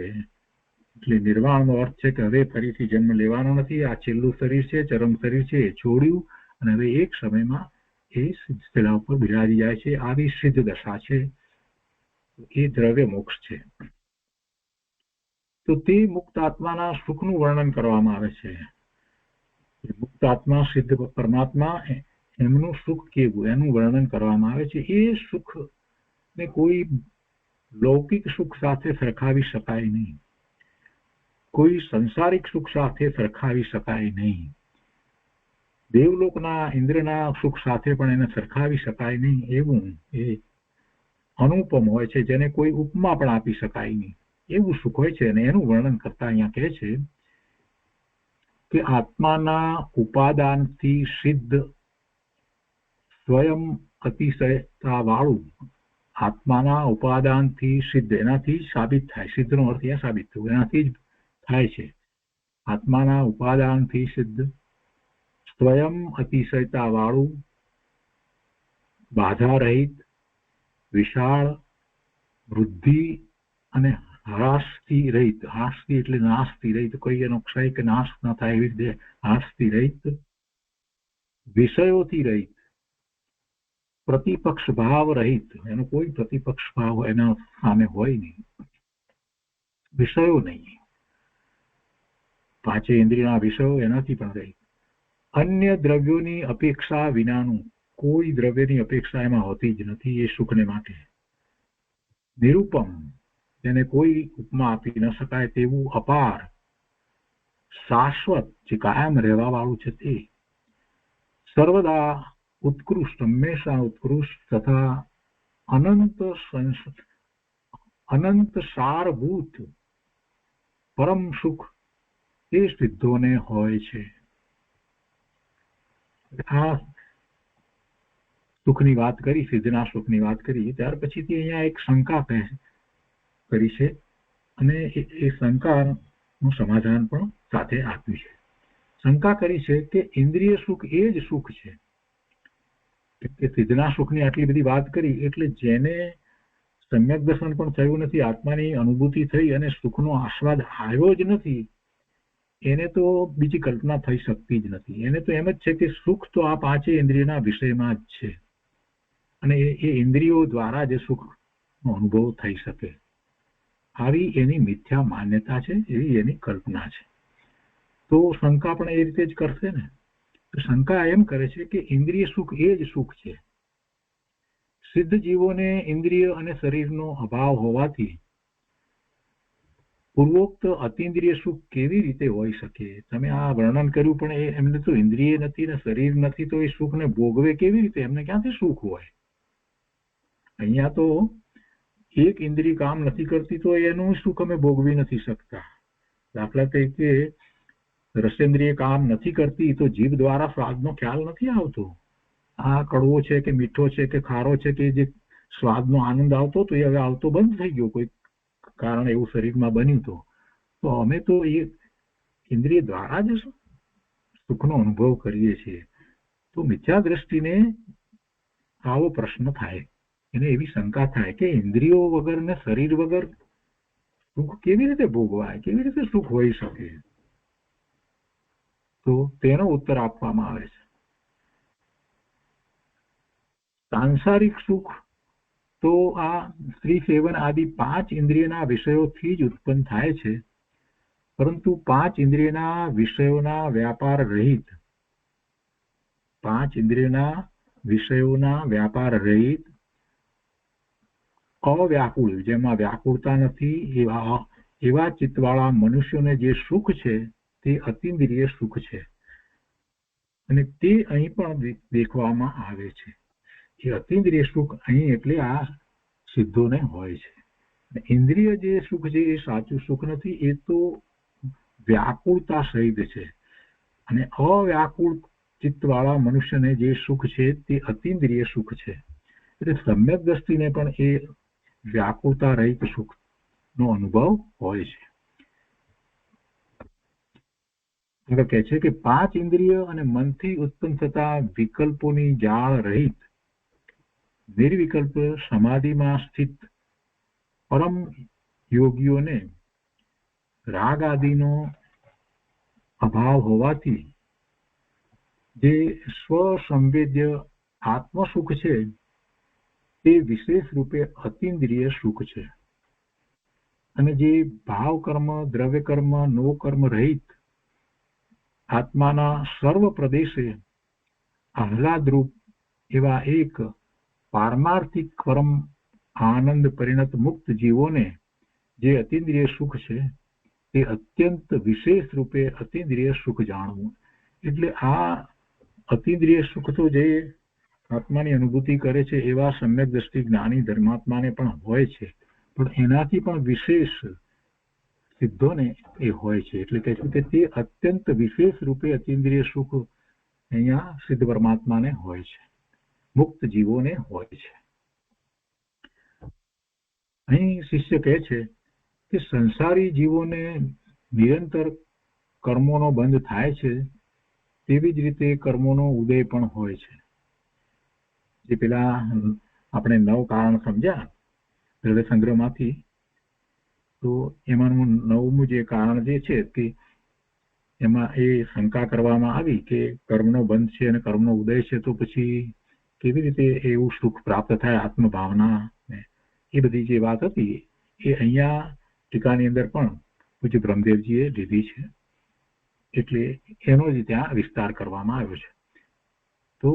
એટલે નિર્વાણનો અર્થ છે કે હવે ફરીથી જન્મ લેવાનો નથી, આ છેલ્લું શરીર છે, ચરમ શરીર છે, એ છોડ્યું અને હવે એક સમયમાં એ સિદ્ધ શિલા ઉપર બિરાજી જાય છે. આવી સિદ્ધ દશા છે, એ દ્રવ્ય મોક્ષ છે. તો તે મુક્ત આત્માના સુખનું વર્ણન કરવામાં આવે છે. મુક્ત આત્મા, સિદ્ધ પરમાત્મા, એમનું સુખ કેવું એનું વર્ણન કરવામાં આવે છે. એ સુખ ને કોઈ લૌકિક સુખ સાથે સરખાવી શકાય નહીં, કોઈ સંસારિક સુખ સાથે સરખાવી શકાય નહીં, દેવલોકના ઇન્દ્રના સુખ સાથે પણ એને સરખાવી શકાય નહીં. એવું એ અનુપમ હોય છે, જેને કોઈ ઉપમા પણ આપી શકાય નહીં, એવું સુખ હોય છે. અને એનું વર્ણન કરતા અહીંયા કહે છે કે આત્માના ઉપાદાનથી સિદ્ધ સ્વયં અતિશયતા વાળું, આત્માના ઉપાદાનથી સિદ્ધ, એનાથી જ સાબિત થાય, સિદ્ધનો અર્થ એ સાબિત થયું, એનાથી જ થાય છે. આત્માના ઉપાદાનથી સિદ્ધ સ્વયં અતિશયતા વાળું, બાધા રહિત, વિશાળ, વૃદ્ધિ અને હ્રાસથી રહિત, હ્રાસથી એટલે નાશથી રહિત, કોઈ એનો ક્ષય કે નાશ ન થાય એવી રીતે હ્રાસથી રહિત, વિષયોથી રહિત, પ્રતિપક્ષ ભાવ રહિત, એનો કોઈ પ્રતિપક્ષ ભાવ એના સામે હોય નહીં, વિષયો નહીં, પાંચે ઇન્દ્રિયના વિષયો એનાથી પણ રહિત, અન્ય દ્રવ્યોની અપેક્ષા વિનાનું, કોઈ દ્રવ્યની અપેક્ષા એમાં હોતી જ નથી એ સુખને માટે, નિરૂપમ, તેને કોઈ ઉપમા આપી ન શકાય તેવું અપાર, શાશ્વત, જે કાયમ રહેવા વાળું છે તે, સર્વદા ઉત્કૃષ્ટ, હંમેશા ઉત્કૃષ્ટ, તથા અનંત સારભૂત પરમ સુખ એ સિદ્ધોને હોય છે. આ સુખની વાત કરી, સિદ્ધના સુખની વાત કરી, ત્યાર પછીથી અહીંયા એક શંકા કરી છે અને એ શંકાનું સમાધાન પણ સાથે આપ્યું છે. શંકા કરી છે કે ઇન્દ્રિય સુખ એ જ સુખ છે, કે સિદ્ધના સુખની આટલી બધી વાત કરી એટલે જેને સમ્યક દર્શન પણ થયું નથી, આત્માની અનુભૂતિ થઈ અને સુખનો આસ્વાદ આવ્યો જ નથી, એને તો બીજી કલ્પના થઈ શકતી જ નથી. એને તો એમ જ છે કે સુખ તો આ પાંચે ઇન્દ્રિયના વિષયમાં જ છે અને એ ઇન્દ્રિયો દ્વારા જ સુખનો અનુભવ થઈ શકે, આવી એની મિથ્યા માન્યતા છે, એવી એની કલ્પના છે. તો શંકા પણ એ રીતે જ કરશે ને. તો શંકા એમ કરે છે કે ઇન્દ્રિય સુખ એ જ સુખ છે. સિદ્ધ જીવોને ઇન્દ્રિય અને શરીરનો અભાવ હોવાથી પૂર્વોક્ત અતિન્દ્રિય સુખ કેવી રીતે હોઈ શકે? તમે આ વર્ણન કર્યું, પણ એમને તો ઇન્દ્રિય નથી ને શરીર નથી, તો એ સુખને ભોગવે કેવી રીતે? એમને ક્યાંથી સુખ હોય? અહીંયા તો એક ઇન્દ્રિય કામ નથી કરતી તો એનું સુખ અમે ભોગવી નથી શકતા. દાખલા તરીકે રસેન્દ્રિય કામ નથી કરતી તો જીભ દ્વારા સ્વાદનો ખ્યાલ નથી આવતો. આ કડવો છે કે મીઠો છે કે ખારો છે, કે જે સ્વાદનો આનંદ આવતો તો એ હવે આવતો બંધ થઈ ગયો, કોઈ કારણ એવું શરીરમાં બન્યું તો અમે તો એ ઇન્દ્રિય દ્વારા જ સુખનો અનુભવ કરીએ છીએ. તો મિથ્યા દ્રષ્ટિને આવો પ્રશ્ન થાય, એને એવી શંકા થાય કે ઇન્દ્રિયો વગર ને શરીર વગર સુખ કેવી રીતે ભોગવાય, કેવી રીતે સુખ હોઈ શકે? તો તેનો ઉત્તર આપવામાં આવે છે. સાંસારિક સુખ તો આ સ્ત્રી સેવન આદિ 5 ઇન્દ્રિયના વિષયોથી જ ઉત્પન્ન થાય છે, પરંતુ 5 ઇન્દ્રિયના વિષયોના વ્યાપાર રહિત 5 ઇન્દ્રિયના વિષયોના વ્યાપાર રહિત અવ્યાકુળ, જેમાં વ્યાકુળતા નથી એવા ચિત્તવાળા મનુષ્યોને જે સુખ છે તે અતિન્દ્રિય સુખ છે, અને તે અહીં પણ દેખવામાં આવે છે. એ અતિન્દ્રિય સુખ અહીં એટલે આ સિદ્ધોને હોય છે. ઇન્દ્રિય જે સુખ છે એ સાચું સુખ નથી, એ તો વ્યાકુળતા સહિત છે, અને અવ્યાકુળ ચિત્તવાળા મનુષ્યને જે સુખ છે તે અતિન્દ્રિય સુખ છે. એટલે સમ્યક દ્રષ્ટિને પણ એ વ્યાકુળતા રહિત સુખ નો અનુભવ હોય છે. એટલે કહે છે કે 5 ઇન્દ્રિય અને મનથી ઉત્પન્ન થતા વિકલ્પોની જાળ રહિત નિર્વિકલ્પ સમાધિમાં સ્થિત પરમ યોગીઓને રાગ આદિનો અભાવ હોવાથી જે સ્વસંવેદ્ય આત્મસુખ છે તે વિશેષ રૂપે અતિન્દ્રિય સુખ છે, અને જે ભાવ કર્મ, દ્રવ્ય કર્મ, નો કર્મ રહિત આત્માના સર્વ પ્રદેશે આહલાદરૂપ એવા એક પારમાર્થિક પરમ આનંદ પરિણત મુક્ત જીવોને જે અતિન્દ્રિય સુખ છે તે અત્યંત વિશેષ રૂપે અતિન્દ્રિય સુખ જાણવું. એટલે આ અતિન્દ્રિય સુખ તો જે આત્માની અનુભૂતિ કરે છે એવા સમ્યક દ્રષ્ટિ જ્ઞાની ધર્માત્માને પણ હોય છે, પણ એનાથી પણ વિશેષ સિદ્ધોને એ હોય છે. એટલે કે તે અત્યંત વિશેષ રૂપે અતિન્દ્રિય સુખ અહીંયા સિદ્ધ પરમાત્માને હોય છે, મુક્ત જીવોને હોય છે. અહીં શિષ્ય કહે છે કે સંસારી જીવોને નિરંતર કર્મોનો બંધ થાય છે, તેવી જ રીતે કર્મોનો ઉદય પણ હોય છે. જે પેલા આપણે 9 કારણ સમજ્યા દ્રવ્ય સંગ્રહમાંથી, તો એમાંનું 9મું જે કારણ જે છે કે એમાં એ શંકા કરવામાં આવી કે કર્મનો બંધ છે અને કર્મનો ઉદય છે, તો પછી કેવી રીતે એવું સુખ પ્રાપ્ત થાય આત્મભાવના, એ બધી જે વાત હતી એ અહીંયા ટીકાની અંદર પણ પૂજ્ય બ્રહ્મદેવજીએ લીધી છે, એટલે એનો જ ત્યાં વિસ્તાર કરવામાં આવ્યો છે. તો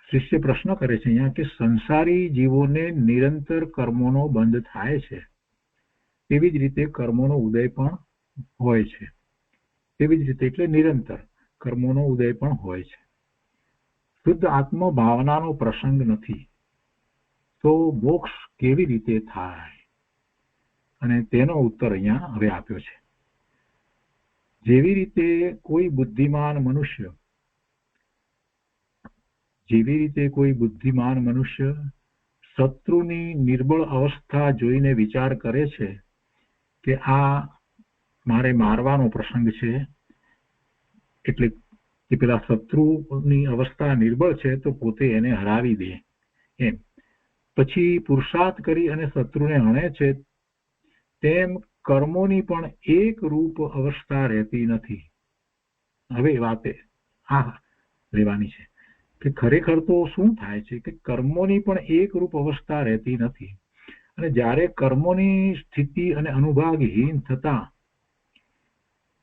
શિષ્ય પ્રશ્ન કરે છે અહીંયા કે સંસારી જીવોને નિરંતર કર્મોનો બંધ થાય છે, તેવી જ રીતે કર્મોનો ઉદય પણ હોય છે. તેવી જ રીતે એટલે નિરંતર કર્મોનો ઉદય પણ હોય છે. શુદ્ધ આત્મ ભાવનાનો પ્રસંગ નથી તો મોક્ષ કેવી રીતે થાય, અને તેનો ઉત્તર અહીંયા હવે આપ્યો છે. જેવી રીતે કોઈ બુદ્ધિમાન મનુષ્ય શત્રુની નિર્બળ અવસ્થા જોઈને વિચાર કરે છે કે આ મારે મારવાનો પ્રસંગ છે, એટલે કે પેલા શત્રુની અવસ્થા નિર્બળ છે તો પોતે એને હરાવી દે, એમ પછી પુરુષાર્થ કરી અને શત્રુને હણે છે, તેમ કર્મોની પણ એક રૂપ અવસ્થા રહેતી નથી. હવે વાતે આ લેવાની છે કે ખરેખર તો શું થાય છે કે કર્મોની પણ એક રૂપ અવસ્થા રહેતી નથી, અને જ્યારે કર્મોની સ્થિતિ અને અનુભાગહીન થતા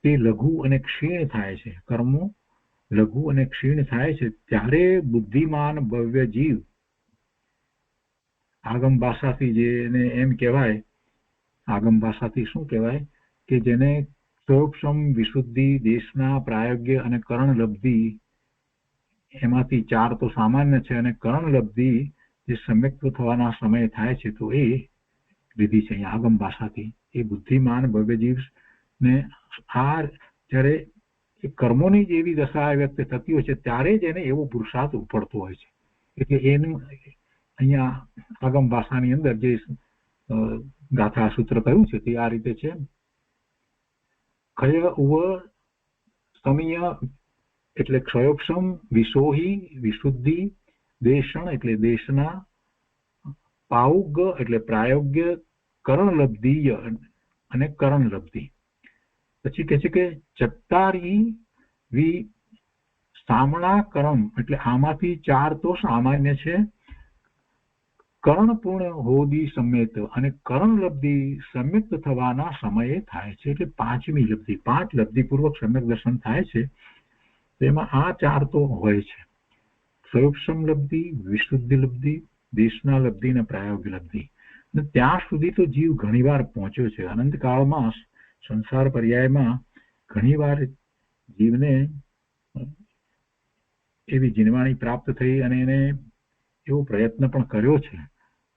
તે લઘુ અને ક્ષીણ થાય છે, કર્મો લઘુ અને ક્ષીણ થાય છે, ત્યારે બુદ્ધિમાન ભવ્ય જીવ આગમ ભાષાથી જેને એમ કહેવાય, આગમ ભાષાથી શું કહેવાય કે જેને સૌક્ષમ વિશુદ્ધિ, દેશના પ્રાયોગ્ય અને કરણ લબ્ધિ, એમાંથી 4 તો સામાન્ય છે, અને કરણ લબ્ધિ જે સમ્યક્ત થવાના સમય થાય છે, તો એ લીધી છે અહીંયા આગમ ભાષાથી. એ બુદ્ધિમાન ભવ્ય જીવ ને આ જ્યારે કર્મોની જેવી દશા વ્યક્ત થતી હોય છે ત્યારે જ એને એવો પુરુષાર્થ ઉપડતો હોય છે. એટલે એનું અહીંયા આગમ ભાષાની અંદર જે ગાથા સૂત્ર કહ્યું છે તે આ રીતે છે. ખય ઉવ સમિય એટલે ક્ષયોક્ષમ, વિશોહી વિશુદ્ધિ, દેશણ એટલે દેશના, પાઉગ એટલે પ્રાયોગ્ય, કરણલબ્ધિય અને કરણલબ્ધિ. પછી કહે છે કે ચત્તારી સામણા કર્મ એટલે આમાંથી 4 તો સામાન્ય છે. કર્ણપૂર્ણ હોદી સમ્યત અને કર્ણ લબ્ધિ સમ્યક્ત થવાના સમયે થાય છે. એટલે 5મી લબ્ધિ, 5 લબ્ધિ પૂર્વક સમ્યક દર્શન થાય છે. તેમાં આ 4 તો હોય છે: સ્વરૂપસમ લબ્ધિ, વિશુદ્ધિ લબ્ધિ, દેશના લબ્ધિ અને પ્રાયોગિક લબ્ધિ. ત્યાં સુધી તો જીવ ઘણીવાર પહોંચ્યો છે. અનંતકાળમાં સંસાર પર્યાયમાં ઘણીવાર જીવને એવી જીનવાણી પ્રાપ્ત થઈ અને એને એવો પ્રયત્ન પણ કર્યો છે,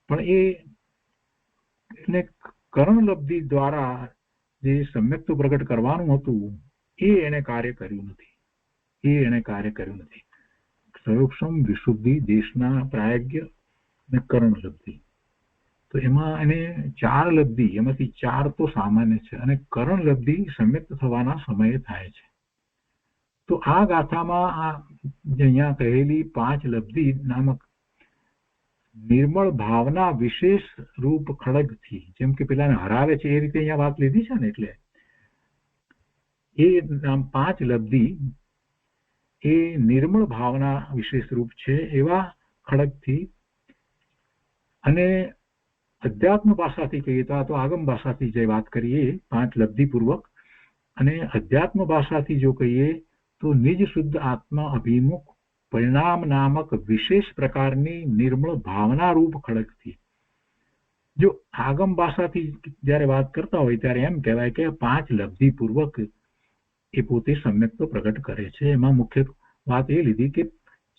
પણ એને કર્ણલબ્ધિ દ્વારા જે સમ્યક્ત પ્રગટ કરવાનું હતું એને કાર્ય કર્યું નથી. સ્વરૂપસમ, વિશુદ્ધિ, દેશના, પ્રાયોગ્ય અને કર્ણલબ્ધિ. તો એમાં એને 4 લબ્ધિ, એમાંથી 4 તો સામાન્ય છે અને કર્ણલબ્ધિ સમ્યક્ત થવાના સમયે થાય છે. તો આ ગાથામાં અહીંયા કહેલી 5 લબ્ધિ નામક નિર્મળ ભાવના વિશેષ રૂપ ખડગથી, જેમ કે પેલાને હરાવે છે એ રીતે અહીંયા વાત લીધી છે ને, એટલે એ 5 લબ્ધિ એ નિર્મળ ભાવના વિશેષ રૂપ છે એવા ખડગથી અને અધ્યાત્મ ભાષાથી કહીએ તો આગમ ભાષાથી જે વાત કરીએ 5 લબ્ધિ પૂર્વક, અને અધ્યાત્મ ભાષાથી જો કહીએ તો નિજ શુદ્ધ આત્મા અભિમુખ પરિણામ નામક વિશેષ પ્રકારની નિર્મળ ભાવના રૂપ ખડગથી. જો આગમ ભાષાથી જયારે વાત કરતા હોય ત્યારે એમ કહેવાય કે 5 લબ્ધિ પૂર્વક એ પોતે સમ્યક તો પ્રગટ કરે છે. એમાં મુખ્ય વાત એ લીધી કે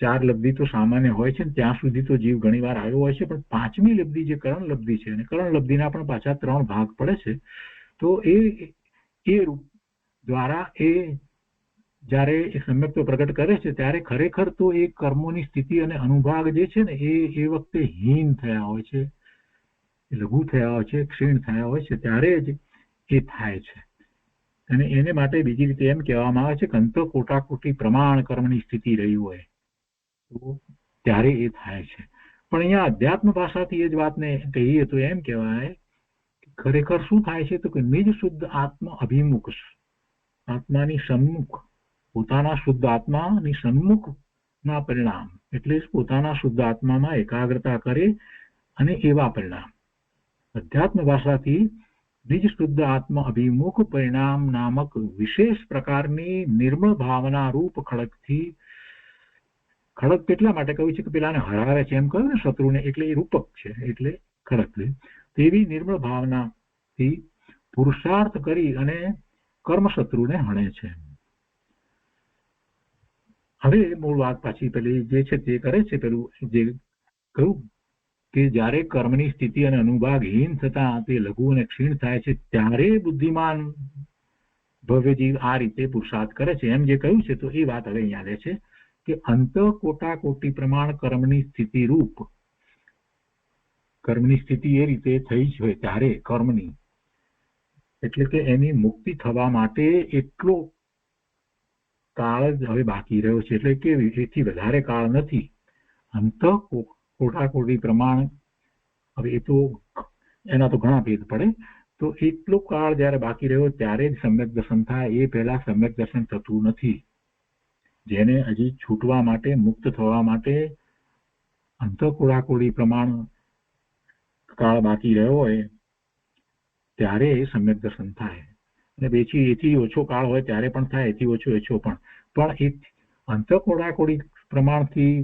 4 લબ્ધિ તો સામાન્ય હોય છે, ત્યાં સુધી તો જીવ ઘણી વાર આવ્યો હોય છે, પણ 5મી લબ્ધિ જે કરણ લબ્ધિ છે, અને કરણ લબ્ધિના પણ પાછા 3 ભાગ પડે છે. તો એ રૂપ દ્વારા એ જયારે એ સમ્યક તો પ્રગટ કરે છે ત્યારે ખરેખર તો એ કર્મોની સ્થિતિ અને અનુભાગ જે છે ને એ વખતે હીન થયા હોય છે, લઘુ થયા હોય છે, ક્ષીણ થયા હોય છે, ત્યારે જ એ થાય છે. અને એને માટે બીજી રીતે એમ કહેવામાં આવે છે કે અંત કોટાકોટી પ્રમાણ કર્મની સ્થિતિ રહી હોય તો ત્યારે એ થાય છે. પણ અહીંયા અધ્યાત્મ ભાષાથી એ જ વાતને કહીએ તો એમ કહેવાય ખરેખર શું થાય છે તો કે નિજ શુદ્ધ આત્મ અભિમુખ, આત્માની સન્મુખ, પોતાના શુદ્ધ આત્માની સન્મુખ ના પરિણામ એટલે પોતાના શુદ્ધ આત્મામાં એકાગ્રતા કરે અને એવા પરિણામ. અધ્યાત્મ ભાષાથી નિજ શુદ્ધ આત્મ અભિમુખ પરિણામ નામક વિશેષ પ્રકારની નિર્મળ ભાવના રૂપ ખડગથી, ખડગ કેટલા માટે કહ્યું છે કે પેલાને હરાવે છે એમ કહ્યું ને શત્રુને, એટલે એ રૂપક છે, એટલે ખડગ. તેવી નિર્મળ ભાવનાથી પુરુષાર્થ કરી અને કર્મ શત્રુને હણે છે. હવે મૂળ વાત પાછી પેલી જે છે તે કરે છે, પેલું જે કહ્યું કે જ્યારે કર્મની સ્થિતિ અને અનુભાગહીન થતા તે લઘુ અને ક્ષીણ થાય છે ત્યારે બુદ્ધિમાન ભવ્ય જીવ આ રીતે પુરુષાર્થ કરે છે એમ જે કહ્યું છે. તો એ વાત હવે અહીંયા લે છે કે અંત કોટાકોટી પ્રમાણ કર્મની સ્થિતિ રૂપ, કર્મની સ્થિતિ એ રીતે થઈ જ હોય ત્યારે કર્મની, એટલે કે એની મુક્તિ થવા માટે એટલો કાળ જ હવે બાકી રહ્યો છે, એટલે કે એથી વધારે કાળ નથી. અંત કોટાકોટી પ્રમાણ, હવે એ તો એના તો ઘણા ભેદ પડે, તો એટલો કાળ જયારે બાકી રહ્યો ત્યારે જ સમ્યક દર્શન થાય. એ પહેલા સમ્યક દર્શન થતું નથી. જેને હજી છૂટવા માટે, મુક્ત થવા માટે અંત કોટાકોટી પ્રમાણ કાળ બાકી રહ્યો હોય ત્યારે એ સમ્યક દર્શન થાય. અને પછી એથી ઓછો કાળ હોય ત્યારે પણ થાય, એથી ઓછો પણ એ અંત કોટાકોટી પ્રમાણથી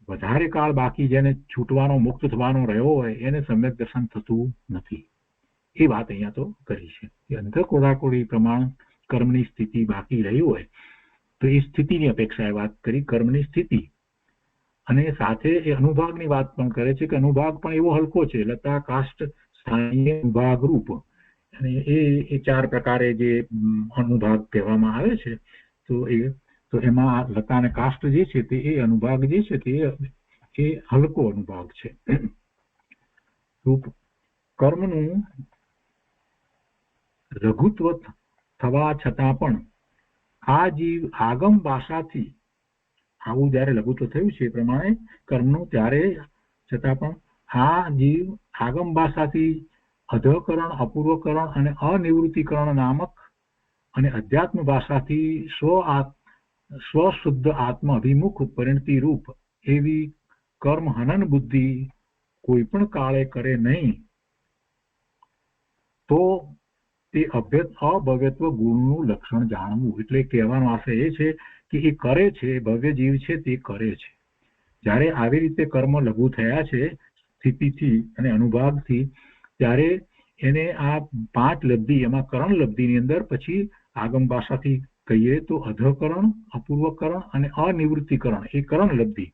વધારે કાળ બાકી જેને છૂટવાનો, મુક્ત થવાનો રહ્યો હોય એને સમ્યક દર્શન થતું નથી. એ વાત અહીંયા તો કરી છે કે અંત કોટાકોટી પ્રમાણ કર્મની સ્થિતિ બાકી રહી હોય તો એ સ્થિતિની અપેક્ષાએ વાત કરી, કર્મની સ્થિતિ. અને સાથે એ અનુભાગની વાત પણ કરે છે કે અનુભાગ પણ એવો હલકો છે, લતા, કાષ્ઠ, સ્થાનીય અનુભાગ રૂપ. અને એ 4 પ્રકારે જે અનુભાગ કહેવામાં આવે છે તો એમાં લતા અને કાષ્ઠ જે છે તે એ અનુભાગ જે છે તે એ હલકો અનુભાગ છે. રૂપ કર્મનું લઘુત્વ થવા છતાં પણ આ જીવ આગમ ભાષાથી, આવું જયારે લઘુત્વ થયું છે એ પ્રમાણે કર્મનું, ત્યારે છતાં પણ આ જીવ આગમ ભાષાથી અધકરણ, અપૂર્વકરણ અને અનિવૃત્તિકરણ નામક અને અધ્યાત્મ ભાષાથી સ્વશુદ્ધ આત્મ અભિમુખ પરિણતિ રૂપ એવી કર્મ હનન બુદ્ધિ કોઈ પણ કાળે કરે નહીં તો તે અભવ્યત્વ ગુણનું લક્ષણ જાણવું. એટલે કહેવાનો આશય એ છે કે એ કરે છે, ભવ્ય જીવ છે તે કરે છે. જ્યારે આવી રીતે કર્મ લઘુ થયા છે સ્થિતિથી અને અનુભાવથી, ત્યારે એને આ 5 લબ્ધિ, એમાં કરણ લબ્ધિની અંદર પછી આગમ ભાષાથી કહીએ તો અધકરણ, અપૂર્વકરણ અને અનિવૃત્તિકરણ, એ કરણ લબ્ધિ,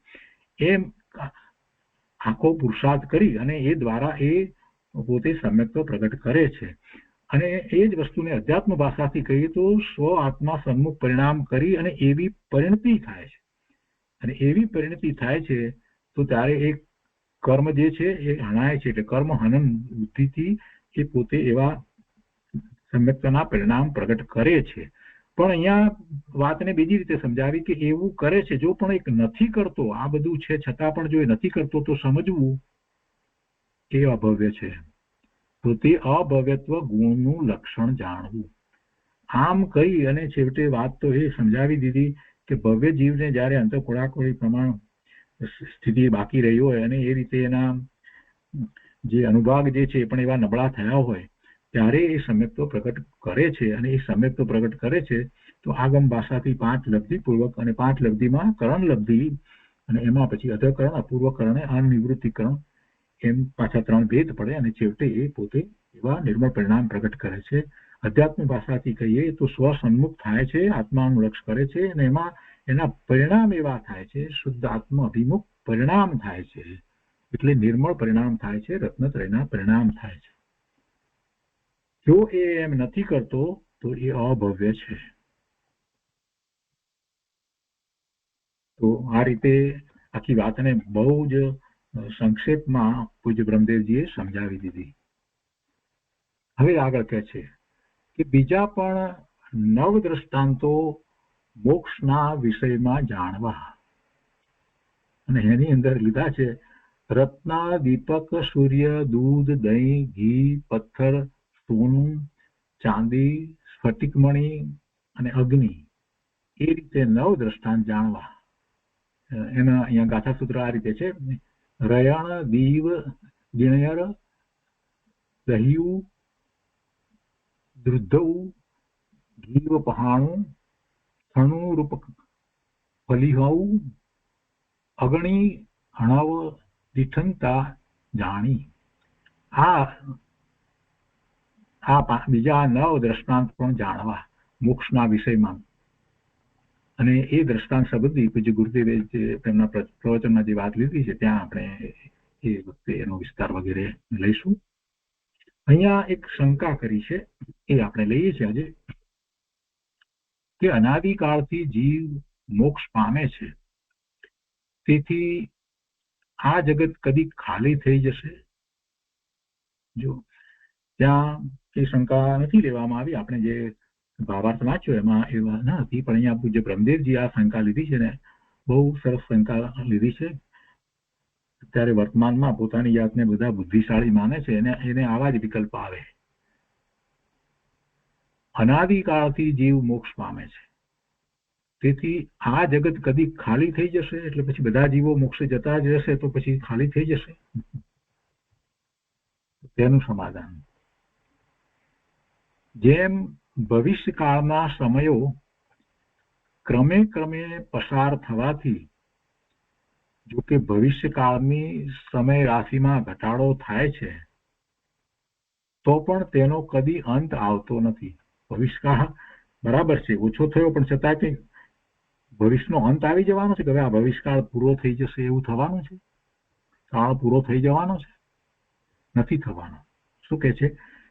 એમ આખો પુરુષાર્થ કરી અને એ દ્વારા એ પોતે સમ્યક્ત્વ પ્રગટ કરે છે. અને એ જ વસ્તુને અધ્યાત્મ ભાષાથી કહીએ તો સ્વ આત્મા સન્મુખ પરિણામ કરી અને એવી પરિણતિ થાય છે. અને એવી પરિણતિ થાય છે તો ત્યારે એ કર્મ જે છે એ હણાય છે. એટલે કર્મ હનન બુદ્ધિથી એ પોતે એવા સમ્યક્તના પરિણામ પ્રગટ કરે છે. પણ અહીંયા વાતને બીજી રીતે સમજાવી કે એવું કરે છે, જો પણ એક નથી કરતો, આ બધું છે છતાં પણ જો એ નથી કરતો તો સમજવું એ અભવ્ય છે. તો તે અભવ્યત્વ ગુણનું લક્ષણ જાણવું. આમ કહી અને છેવટે વાત તો એ સમજાવી દીધી કે ભવ્ય જીવને જ્યારે અંતઃકોળાકોળી પ્રમાણ સ્થિતિ બાકી રહી હોય અને એ રીતે એના જે અનુભાગ જે છે એ પણ એવા નબળા થયા હોય, ત્યારે એ સમ્યક્ત્વ પ્રગટ કરે છે. અને એ સમ્યક્ત્વ પ્રગટ કરે છે તો આગમ ભાષાથી 5 લબ્ધિ પૂર્વક, અને 5 લબ્ધિમાં કરણ લબ્ધિ, અને એમાં પછી અધકરણ, અપૂર્વકરણ, અનિવૃત્તિકરણ, એમ પાછા 3 ભેદ પડે. અને છેવટે એ પોતે એવા નિર્મળ પરિણામ પ્રગટ કરે છે. અધ્યાત્મ ભાષાથી કહીએ તો સ્વ સન્મુખ થાય છે, આત્માનું લક્ષ કરે છે, અને એમાં એના પરિણામ એવા થાય છે, શુદ્ધ આત્મ અભિમુખ પરિણામ થાય છે. એટલે નિર્મળ પરિણામ થાય છે, રત્નત્રયના પરિણામ થાય છે. જો એ એમ નથી કરતો તો એ અભવ્ય છે. તો આ રીતે આખી વાતને બહુ જ સંક્ષેપમાં પૂજ્ય બ્રહ્મદેવજીએ સમજાવી દીધી. હવે આગળ કહે છે કે બીજા પણ 9 દ્રષ્ટાંતો મોક્ષના વિષયમાં જાણવા. અને એની અંદર લીધા છે રત્ના, દીપક, સૂર્ય, દૂધ, દહીં, ઘી, પથ્થર, સોનું, ચાંદી, સ્ફટિકમણી અને અગ્નિ. એ રીતે 9 દ્રષ્ટાંત જાણવા. એના અહીંયા ગાથા સૂત્ર આ રીતે છે: રયણ, દીવ, દિણયર, દહિયું, દૃદ્ધવું, ઘીવ પહાણું, થણું રૂપ ફલિહાવું, અગણી, હણવ, દીઠંતા જાણી. આ બીજા 9 દ્રષ્ટાંત પણ જાણવા મોક્ષના વિષયમાં. અને એ દ્રષ્ટાંત સંબંધી પૂજ્ય ગુરુદેવે જે તેમના પ્રવચનમાં જે વાત લીધી છે ત્યાં આપણે એ વખતે એનો વિસ્તાર વગેરે લઈશું. અહીંયા એક શંકા કરી છે, એ આપણે લઈએ છીએ આજે, કે અનાદિકાળથી જીવ મોક્ષ પામે છે, તેથી આ જગત કદી ખાલી થઈ જશે? જો ત્યાં એ શંકા નથી લેવામાં આવી. આપણે જે ભાવાર્થ વાંચ્યો એમાં એવા ન હતી, પણ અહીંયા પૂજ્ય બ્રહ્મદેવજી આ શંકા લીધી છે ને બહુ સરસ શંકા લીધી છે. અત્યારે વર્તમાનમાં પોતાની જાતને બધા બુદ્ધિશાળી માને છે, એને આવા જ વિકલ્પ આવે. અનાદિકાળથી જીવ મોક્ષ પામે છે, તેથી આ જગત કદી ખાલી થઈ જશે? એટલે પછી બધા જીવો મોક્ષે જતા જ રહેશે તો પછી ખાલી થઈ જશે? તેનું સમાધાન, જેમ ભવિષ્યકાળના સમયો ક્રમે ક્રમે પસાર થવાથી, જો કે ભવિષ્યકાળની સમય રાશિમાં ઘટાડો થાય છે તો પણ તેનો કદી અંત આવતો નથી. ભવિષ્યકાળ બરાબર છે, ઓછો થયો, પણ છતાં કંઈ ભવિષ્યનો અંત આવી જવાનો છે કે હવે આ ભવિષ્યકાળ પૂરો થઈ જશે એવું થવાનું છે? કાળ પૂરો થઈ જવાનો છે? નથી થવાનો. શું કહે છે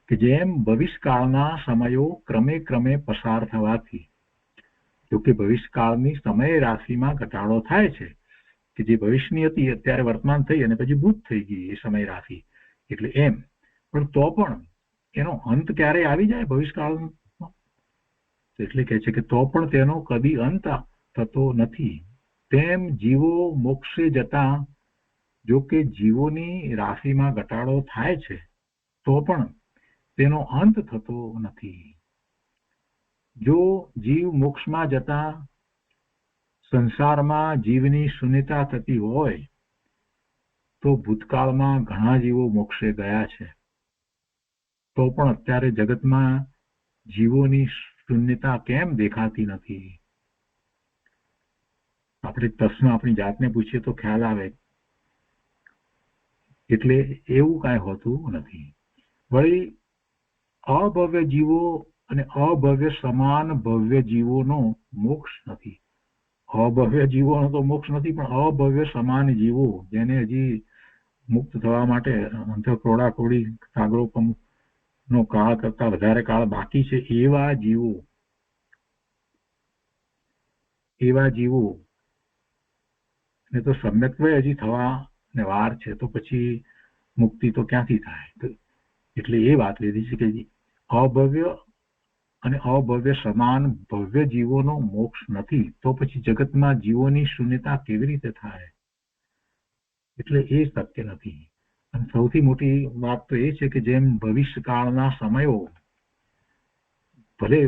કે જેમ ભવિષ્યકાળના સમયો ક્રમે ક્રમે પસાર થવાથી, જો કે ભવિષ્યકાળની સમય રાશિમાં ઘટાડો થાય છે, કે જે ભવિષ્યની હતી અત્યારે વર્તમાન થઈ અને પછી ભૂત થઈ ગઈ એ સમય રાશિ, એટલે એમ. પણ તો પણ એનો અંત ક્યારે આવી જાય ભવિષ્યકાળનો? એટલે કહે છે કે તો પણ તેનો કદી અંત થતો નથી. તેમ જીવો મોક્ષે જતા, જો કે જીવોની રાશિમાં ઘટાડો થાય છે તો પણ તેનો અંત થતો નથી. જો જીવ મોક્ષમાં જતા સંસારમાં જીવની શૂન્યતા થતી હોય તો ભૂતકાળમાં ઘણા જીવો મોક્ષે ગયા છે, તો પણ અત્યારે જગતમાં જીવોની શૂન્યતા કેમ દેખાતી નથી? આપણે પ્રશ્ન આપણી જાતને પૂછીએ તો ખ્યાલ આવે. એટલે એવું કાંઈ હોતું નથી. વળી અભવ્ય જીવો અને અભવ્ય સમાન ભવ્ય જીવોનો મોક્ષ નથી. અભવ્ય જીવોનો તો મોક્ષ નથી, પણ અભવ્ય સમાન જીવો જેને હજી મુક્ત થવા માટે અંતઃપ્રોડાકોડી સાગરોપમ નો કાળ કરતા વધારે કાળ બાકી છે, એવા જીવો ને તો સમ્યક્ત્વય હજી થવા ને વાર છે, તો પછી મુક્તિ તો ક્યાંથી થાય? એટલે એ વાત લીધી છે કે અભવ્ય અને અભવ્ય સમાન ભવ્ય જીવોનો મોક્ષ નથી, તો પછી જગતમાં જીવોની શૂન્યતા કેવી રીતે થાય? એટલે એ શક્ય નથી. અને સૌથી મોટી વાત તો એ છે કે જેમ ભવિષ્યકાળના સમયો ભલે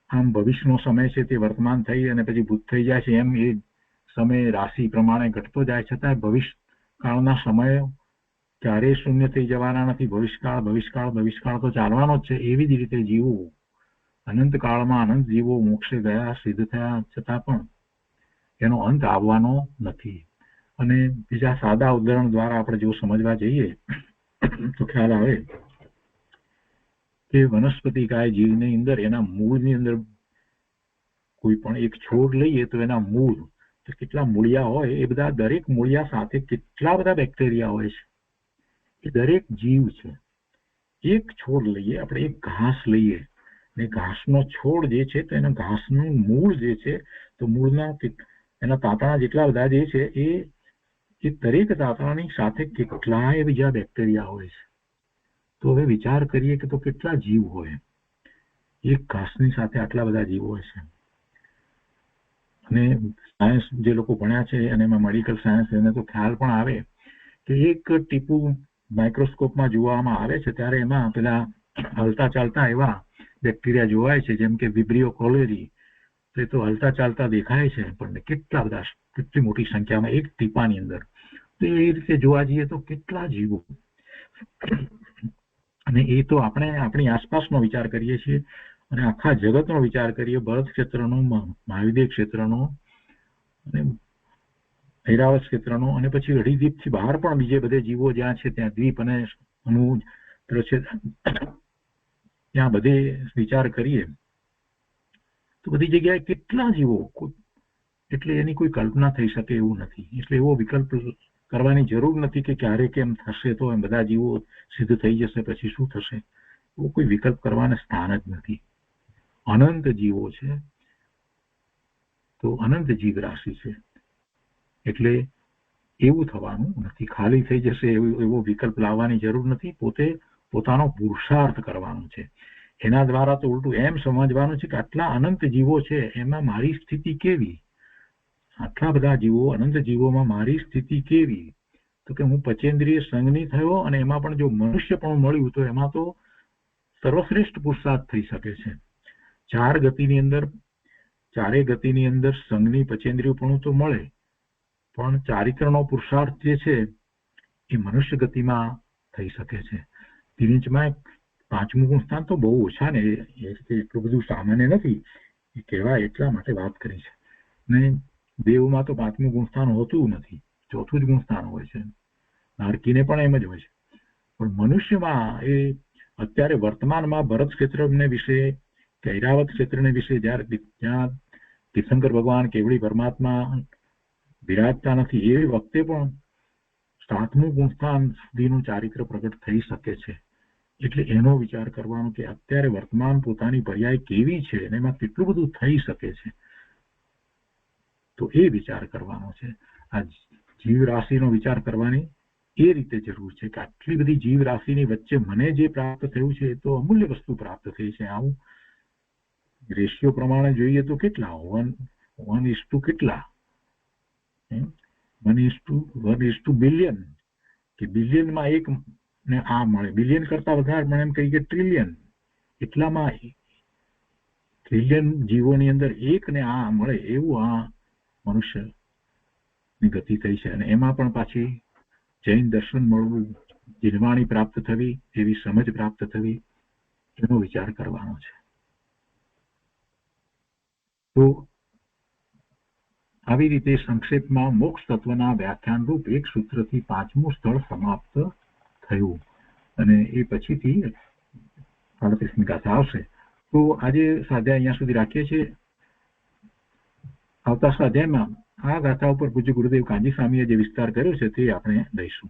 આમ ભવિષ્યનો સમય છે તે વર્તમાન થઈ અને પછી ભૂત થઈ જાય છે, એમ એ સમય રાશિ પ્રમાણે ઘટતો જાય, છતાં ભવિષ્યકાળના સમયો ક્યારેય શૂન્ય થઈ જવાના નથી. ભવિષ્યકાળ તો ચાલવાનો જ છે. એવી જ રીતે જીવો અનંત કાળમાં અનંત જીવો મોક્ષે ગયા, સિદ્ધ થયા, છતાં પણ એનો અંત આવવાનો નથી. અને બીજા સાદા ઉદાહરણ દ્વારા આપણે જો સમજવા જઈએ તો ખ્યાલ આવે કે વનસ્પતિ કાય જીવની અંદર એના મૂળની અંદર કોઈ પણ એક છોડ લઈએ તો એના મૂળ કેટલા મૂળિયા હોય, એ બધા દરેક મૂળિયા સાથે કેટલા બધા બેક્ટેરિયા હોય છે. એ દરેક જીવ છે. એક છોડ લઈએ આપણે, એક ઘાસ લઈએ, ને ઘાસનો છોડ જે છે તો એના ઘાસનું મૂળ જે છે તો મૂળના એના તાતણા જેટલા બધા જે છે એ દરેક તાતણાની સાથે કેટલાય બીજા બેક્ટેરિયા હોય છે. તો હવે વિચાર કરીએ કે તો કેટલા જીવ હોય, એક ઘાસની સાથે આટલા બધા જીવ હોય છે. અને સાયન્સ જે લોકો ભણ્યા છે અને એમાં મેડિકલ સાયન્સ, એને તો ખ્યાલ પણ આવે કે એક ટીપું માઇક્રોસ્કોપમાં જોવામાં આવે છે ત્યારે એમાં પેલા હલતા ચાલતા એવા બેક્ટેરિયા જોવાય છે, જેમ કે વિબ્રિયો કોલેરી. એ તો હલતા ચાલતા દેખાય છે, પણ કેટલા બધા, કેટલી મોટી સંખ્યામાં એક ટીપાની અંદર. તો એ રીતે જોવા જઈએ તો કેટલા જીવો. અને એ તો આપણે આપણી આસપાસનો વિચાર કરીએ છીએ અને આખા જગતનો વિચાર કરીએ, ભરત ક્ષેત્રનો, મહાવિદ્ય ક્ષેત્રનો અને ઐરાવત ક્ષેત્રનો, અને પછી અઢીદ્વીપથી બહાર પણ બીજે બધે જીવો જ્યાં છે ત્યાં દ્વીપ અને ત્યાં બધે વિચાર કરીએ તો બધી જગ્યાએ કેટલા જીવો, એટલે એની કોઈ કલ્પના થઈ શકે એવું નથી. એટલે એવો વિકલ્પ કરવાની જરૂર નથી કે ક્યારે કેમ થશે તો એમ બધા જીવો સિદ્ધ થઈ જશે પછી શું થશે. એવો કોઈ વિકલ્પ કરવાના સ્થાન જ નથી. અનંત જીવો છે તો અનંત જીવ રાશિ છે, એટલે એવું થવાનું નથી. ખાલી થઈ જશે એવો વિકલ્પ લાવવાની જરૂર નથી. પોતાનો પુરુષાર્થ કરવાનો છે. એના દ્વારા તો ઉલટું એમ સમજવાનું છે કે આટલા અનંત જીવો છે એમાં મારી સ્થિતિ કેવી? આટલા બધા જીવો, અનંત જીવોમાં મારી સ્થિતિ કેવી? તો કે હું પચેન્દ્રિય સંઘની થયો અને એમાં પણ જો મનુષ્ય પણ મળ્યું તો એમાં તો સર્વશ્રેષ્ઠ પુરુષાર્થ થઈ શકે છે. ચારેય ગતિની અંદર સંઘની પચેન્દ્રિયપણું તો મળે, પણ ચારિત્રનો પુરુષાર્થ જે છે એ મનુષ્ય ગતિમાં થઈ શકે છે. તિરિંચમાં 5મું ગુણસ્થાન તો બહુ ઓછા ને, એટલું બધું સામાન્ય નથી એ કહેવાય, એટલા માટે વાત કરી છે. ને દેવમાં તો 5મું ગુણસ્થાન હોતું નથી, 4થું જ ગુણસ્થાન હોય છે. નારકીને પણ એમ જ હોય છે. પણ મનુષ્યમાં એ અત્યારે વર્તમાનમાં ભરત ક્ષેત્રને વિશે કે ઐરાવત ક્ષેત્રને વિશે જ્યાં તીર્થંકર ભગવાન કેવળી પરમાત્મા બિરાજતા નથી એ વખતે પણ 7મું ગુણસ્થાન સુધીનું ચારિત્ર પ્રગટ થઈ શકે છે. એટલે એનો વિચાર કરવાનો કે અત્યારે વર્તમાન પોતાની પર્યાય કેવી છે અને એમાં કેટલું બધું થઈ શકે છે, તો એ વિચાર કરવાનો છે. આ જીવ રાશિનો વિચાર કરવાની એ રીતે જરૂર છે કે આટલી બધી જીવ રાશિની વચ્ચે મને જે પ્રાપ્ત થયું છે એ તો અમૂલ્ય વસ્તુ પ્રાપ્ત થઈ છે. આવું રેશિયો પ્રમાણે જોઈએ તો કેટલા 1:2 કેટલા 1:1 બિલિયન, કે બિલિયનમાં એક ને આ મળે, બિલિયન કરતા વધારે પણ એમ કહીએ કે ટ્રિલિયન, એટલામાં ટ્રિલિયન જીવોની અંદર એક ને આ મળે એવું આ મનુષ્યની ગતિ થઈ છે અને એમાં પણ પાછી જૈન દર્શન મળવું, જીનવાણી પ્રાપ્ત થવી, એવી સમજ પ્રાપ્ત થવી, એનો વિચાર કરવાનો છે. તો આવી રીતે સંક્ષેપમાં મોક્ષ તત્વના વ્યાખ્યાન રૂપ એક સૂત્રથી 5મું સ્થળ સમાપ્ત થયું અને એ પછીથી 38મી ગાથા આવશે. તો આજે સ્વાધ્યાય અહીંયા સુધી રાખીએ છીએ. આવતા સ્વાધ્યાયમાં આ ગાથા ઉપર પૂજ્ય ગુરુદેવ કાંજી સ્વામીએ જે વિસ્તાર કર્યો છે તે આપણે લઈશું.